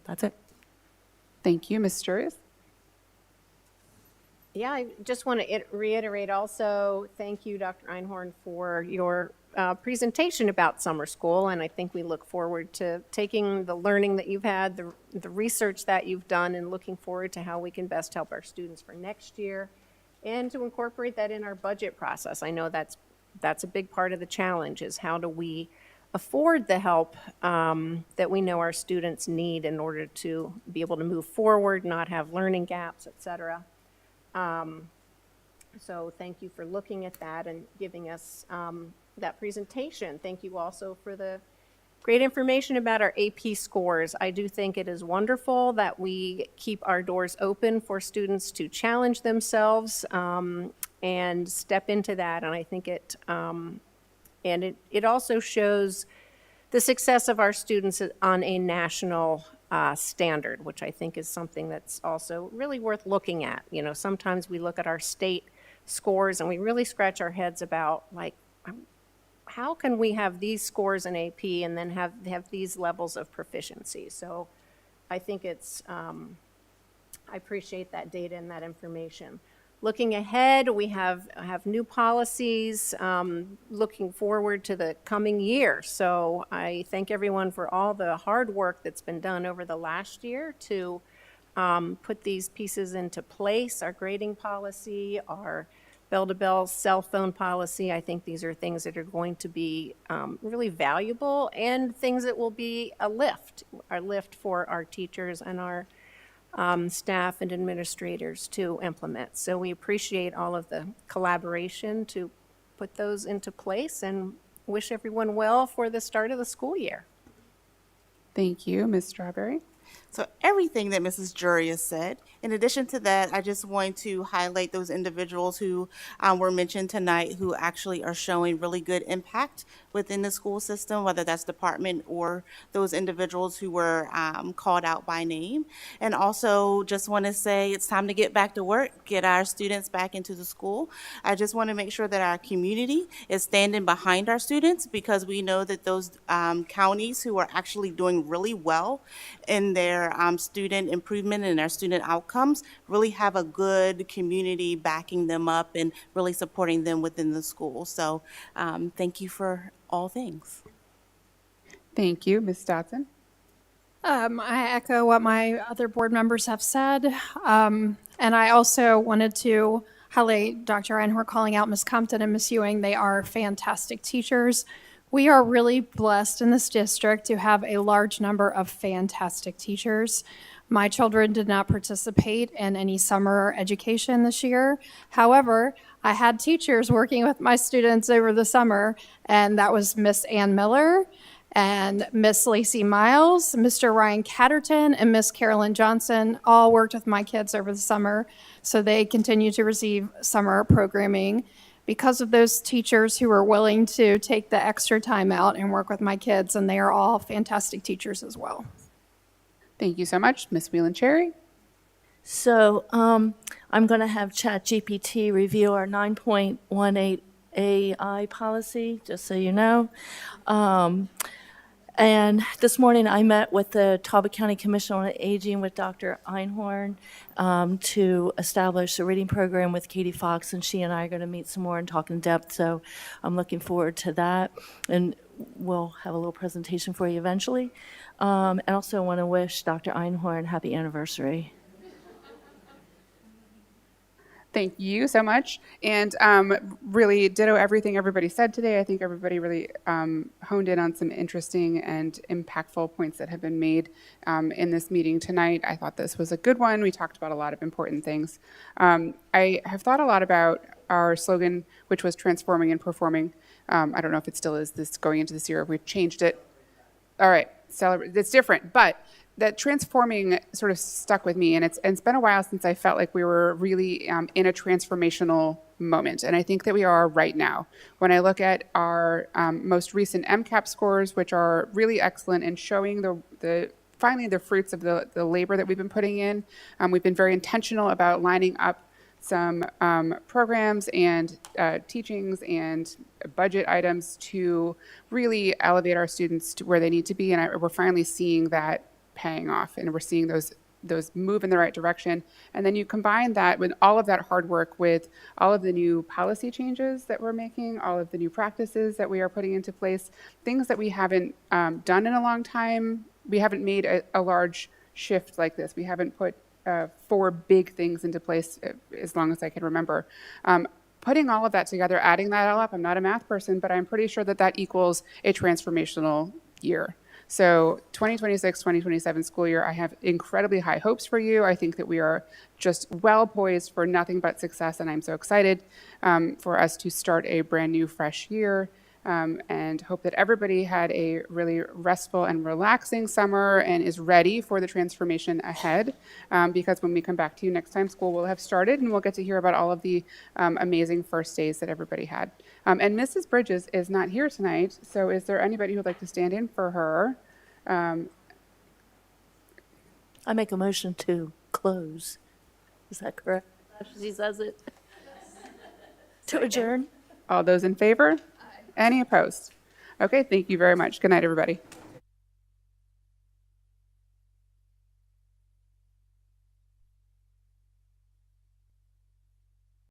that's it. Thank you, Ms. Stures. Yeah, I just want to reiterate also, thank you, Dr. Einhorn, for your presentation about summer school. And I think we look forward to taking the learning that you've had, the research that you've done, and looking forward to how we can best help our students for next year and to incorporate that in our budget process. I know that's a big part of the challenge, is how do we afford the help that we know our students need in order to be able to move forward, not have learning gaps, et cetera. So thank you for looking at that and giving us that presentation. Thank you also for the great information about our AP scores. I do think it is wonderful that we keep our doors open for students to challenge themselves and step into that. And I think it also shows the success of our students on a national standard, which I think is something that's also really worth looking at. You know, sometimes we look at our state scores and we really scratch our heads about, like, how can we have these scores in AP and then have these levels of proficiency? So I think I appreciate that data and that information. Looking ahead, we have new policies, looking forward to the coming year. So I thank everyone for all the hard work that's been done over the last year to put these pieces into place, our grading policy, our bell-to-bell cell phone policy. I think these are things that are going to be really valuable and things that will be a lift for our teachers and our staff and administrators to implement. So we appreciate all of the collaboration to put those into place and wish everyone well for the start of the school year. Thank you, Ms. Strawberry. So everything that Mrs. Jury has said. In addition to that, I just want to highlight those individuals who were mentioned tonight who actually are showing really good impact within the school system, whether that's department or those individuals who were called out by name. And also just want to say it's time to get back to work, get our students back into the school. I just want to make sure that our community is standing behind our students, because we know that those counties who are actually doing really well in their student improvement and their student outcomes really have a good community backing them up and really supporting them within the school. So thank you for all things. Thank you, Ms. Dodson. I echo what my other board members have said. And I also wanted to highlight Dr. Einhorn calling out Ms. Compton and Ms. Ewing. They are fantastic teachers. We are really blessed in this district to have a large number of fantastic teachers. My children did not participate in any summer education this year. However, I had teachers working with my students over the summer, and that was Miss Ann Miller and Miss Lacey Miles, Mr. Ryan Catterton, and Miss Carolyn Johnson all worked with my kids over the summer, so they continue to receive summer programming. Because of those teachers who were willing to take the extra time out and work with my kids, and they are all fantastic teachers as well. Thank you so much, Ms. Whelan-Cherry. So I'm going to have ChatGPT review our 9.18 AI policy, just so you know. And this morning I met with the Talbot County Commission on Aging with Dr. Einhorn to establish a reading program with Katie Fox, and she and I are going to meet some more and talk in depth. So I'm looking forward to that, and we'll have a little presentation for you eventually. And also want to wish Dr. Einhorn happy anniversary. Thank you so much. And really ditto everything everybody said today. I think everybody really honed in on some interesting and impactful points that have been made in this meeting tonight. I thought this was a good one. We talked about a lot of important things. I have thought a lot about our slogan, which was transforming and performing. I don't know if it still is this going into this year, if we've changed it. All right, it's different, but that transforming sort of stuck with me, and it's been a while since I felt like we were really in a transformational moment, and I think that we are right now. When I look at our most recent MCAP scores, which are really excellent and showing finally the fruits of the labor that we've been putting in, we've been very intentional about lining up some programs and teachings and budget items to really elevate our students to where they need to be, and we're finally seeing that paying off, and we're seeing those move in the right direction. And then you combine that with all of that hard work with all of the new policy changes that we're making, all of the new practices that we are putting into place, things that we haven't done in a long time. We haven't made a large shift like this. We haven't put 4 big things into place as long as I can remember. putting all of that together, adding that all up, I'm not a math person, but I'm pretty sure that that equals a transformational year. So 2026, 2027 school year, I have incredibly high hopes for you. I think that we are just well poised for nothing but success, and I'm so excited for us to start a brand new, fresh year. And hope that everybody had a really restful and relaxing summer and is ready for the transformation ahead. Because when we come back to you next time, school will have started, and we'll get to hear about all of the amazing first days that everybody had. And Mrs. Bridges is not here tonight, so is there anybody who would like to stand in for her? I make a motion to close. Is that correct? She says it. To adjourn? All those in favor? Any opposed? Okay, thank you very much. Good night, everybody.